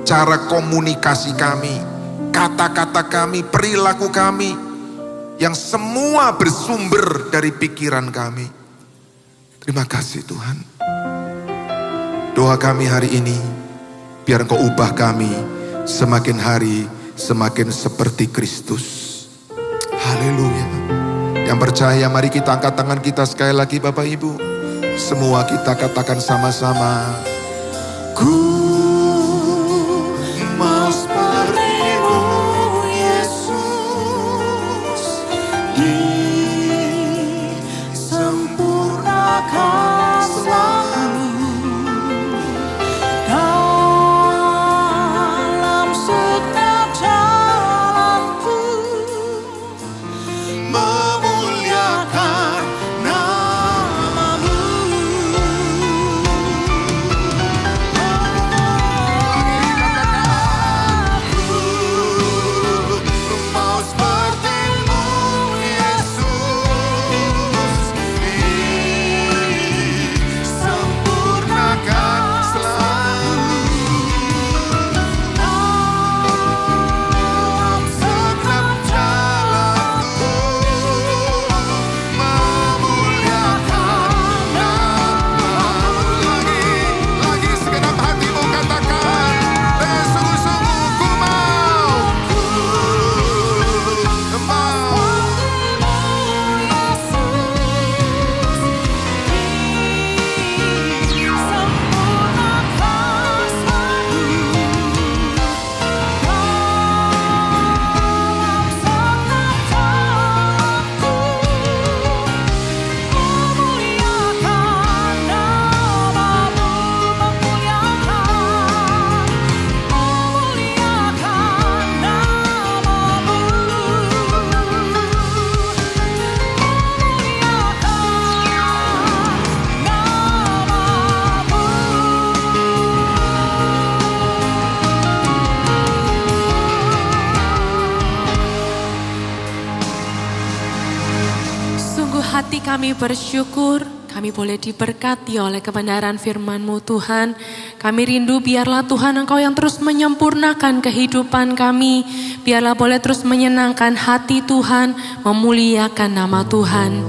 cara komunikasi kami, kata-kata kami, perilaku kami, yang semua bersumber dari pikiran kami. Terima kasih Tuhan. Doa kami hari ini, biar Engkau ubah kami semakin hari semakin seperti Kristus. Haleluya. Yang percaya mari kita angkat tangan kita sekali lagi Bapak Ibu. Semua kita katakan sama-sama. Ku mau seperti-Mu Yesus. Disempurnakan selalu dalam setiap jalanku, memuliakan nama-Mu. Aku mau seperti-Mu Yesus. Disempurnakan selalu dalam setiap jalanku, memuliakan nama-Mu. Lagi segenap hatimu katakan dengan sungguh-sungguh, ku mau Sungguh hati kami bersyukur, kami boleh diberkati oleh kebenaran firman-Mu Tuhan. Kami rindu biarlah Tuhan Engkau yang terus menyempurnakan kehidupan kami. Biarlah boleh terus menyenangkan hati Tuhan, memuliakan nama Tuhan.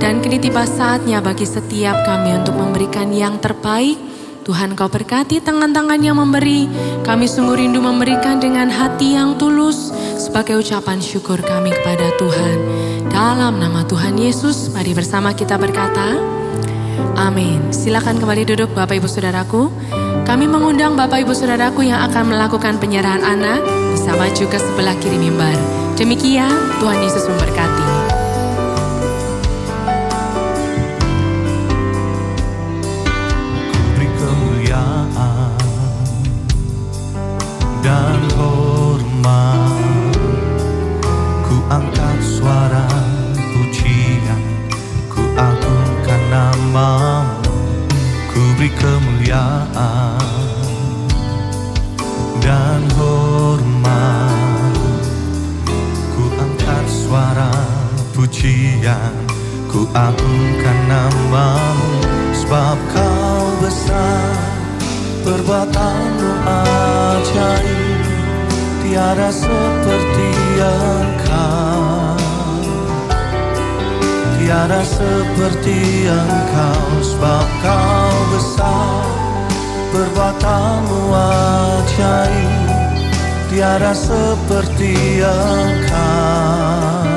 Dan kini tiba saatnya bagi setiap kami untuk memberikan yang terbaik. Tuhan Kau berkati tangan-tangan yang memberi. Kami sungguh rindu memberikan dengan hati yang tulus sebagai ucapan syukur kami kepada Tuhan. Dalam nama Tuhan Yesus, mari bersama kita berkata, amin. Silakan kembali duduk Bapak Ibu Saudaraku. Kami mengundang Bapak Ibu Saudaraku yang akan melakukan penyerahan anak bisa maju ke sebelah kiri mimbar. Demikian, Tuhan Yesus memberkati. Beri kemuliaan dan hormat, ku angkat suara pujian, ku agungkan namamu. Ku beri kemuliaan dan hormat, ku angkat suara pujian, ku agungkan namamu. Sebab kau besar, perbuatanmu ajaib, tiada seperti engkau, tiada seperti engkau. Sebab kau besar, perbuatanmu ajaib, tiada seperti engkau,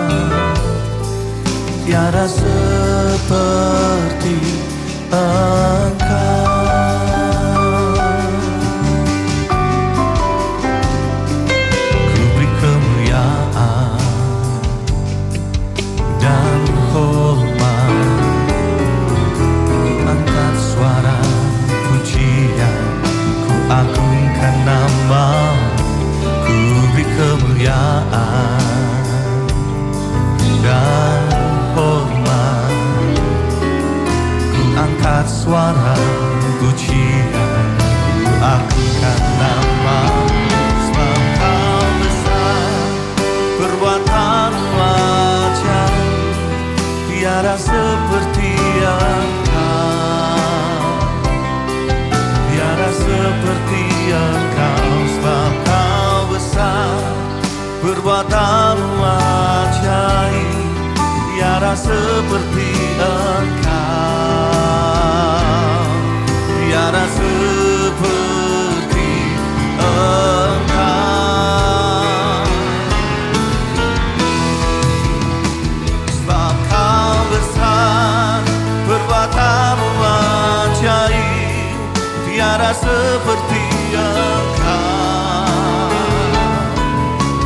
tiada seperti engkau. Ku beri kemuliaan dan hormat, ku angkat suara pujian, ku agungkan namamu. Ku beri kemuliaan dan hormat, ku angkat suara pujian, ku agungkan namamu. Sebab kau besar, perbuatanmu ajaib, tiada seperti engkau, tiada seperti engkau. Sebab kau besar, perbuatanmu ajaib, tiada seperti engkau, tiada seperti engkau. Sebab kau besar, perbuatanmu ajaib, tiada seperti engkau,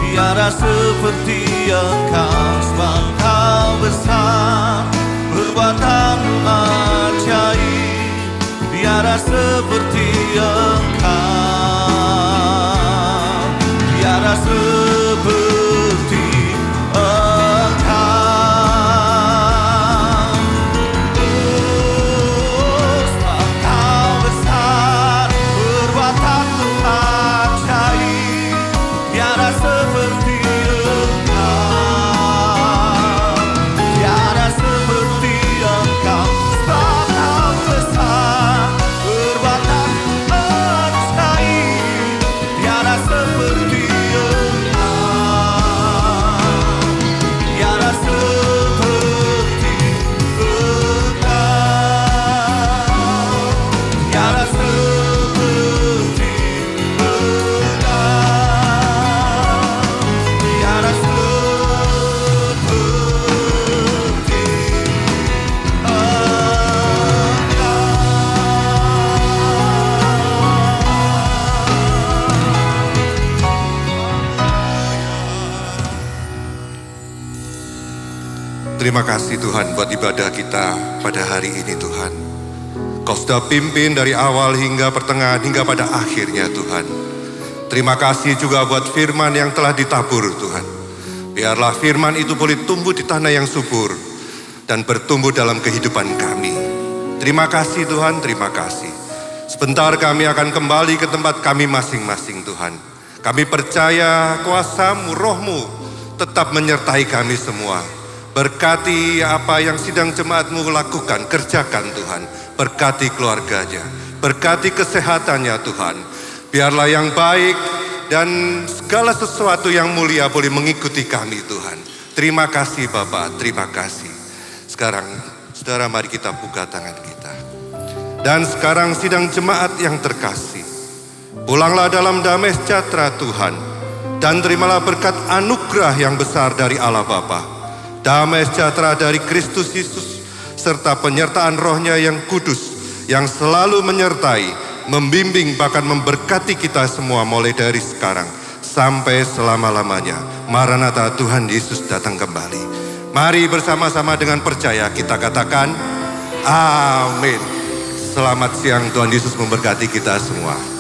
tiada seperti engkau. Sebab kau besar, perbuatanmu ajaib, tiada seperti engkau, tiada seperti engkau. Sebab kau besar, perbuatanmu ajaib, tiada seperti engkau, tiada seperti engkau. Sebab kau besar, perbuatanmu ajaib, tiada seperti engkau, tiada seperti engkau, tiada seperti engkau, tiada Terima kasih Tuhan buat ibadah kita pada hari ini Tuhan. Kau sudah pimpin dari awal hingga pertengahan hingga pada akhirnya Tuhan. Terima kasih juga buat firman yang telah ditabur Tuhan. Biarlah firman itu boleh tumbuh di tanah yang subur dan bertumbuh dalam kehidupan kami. Terima kasih Tuhan, terima kasih. Sebentar kami akan kembali ke tempat kami masing-masing Tuhan. Kami percaya kuasa-Mu, Roh-Mu tetap menyertai kami semua. Berkati apa yang sidang jemaat-Mu lakukan, kerjakan Tuhan. Berkati keluarganya, berkati kesehatannya Tuhan. Biarlah yang baik dan segala sesuatu yang mulia boleh mengikuti kami Tuhan. Terima kasih Bapak, terima kasih. Sekarang saudara mari kita buka tangan kita. Dan sekarang sidang jemaat yang terkasih, pulanglah dalam damai sejahtera Tuhan. Dan terimalah berkat anugerah yang besar dari Allah Bapa damai sejahtera dari Kristus Yesus, serta penyertaan Roh-Nya yang kudus, yang selalu menyertai, membimbing, bahkan memberkati kita semua mulai dari sekarang sampai selama-lamanya. Maranatha, Tuhan Yesus datang kembali. Mari bersama-sama dengan percaya kita katakan, amin. Selamat siang, Tuhan Yesus memberkati kita semua.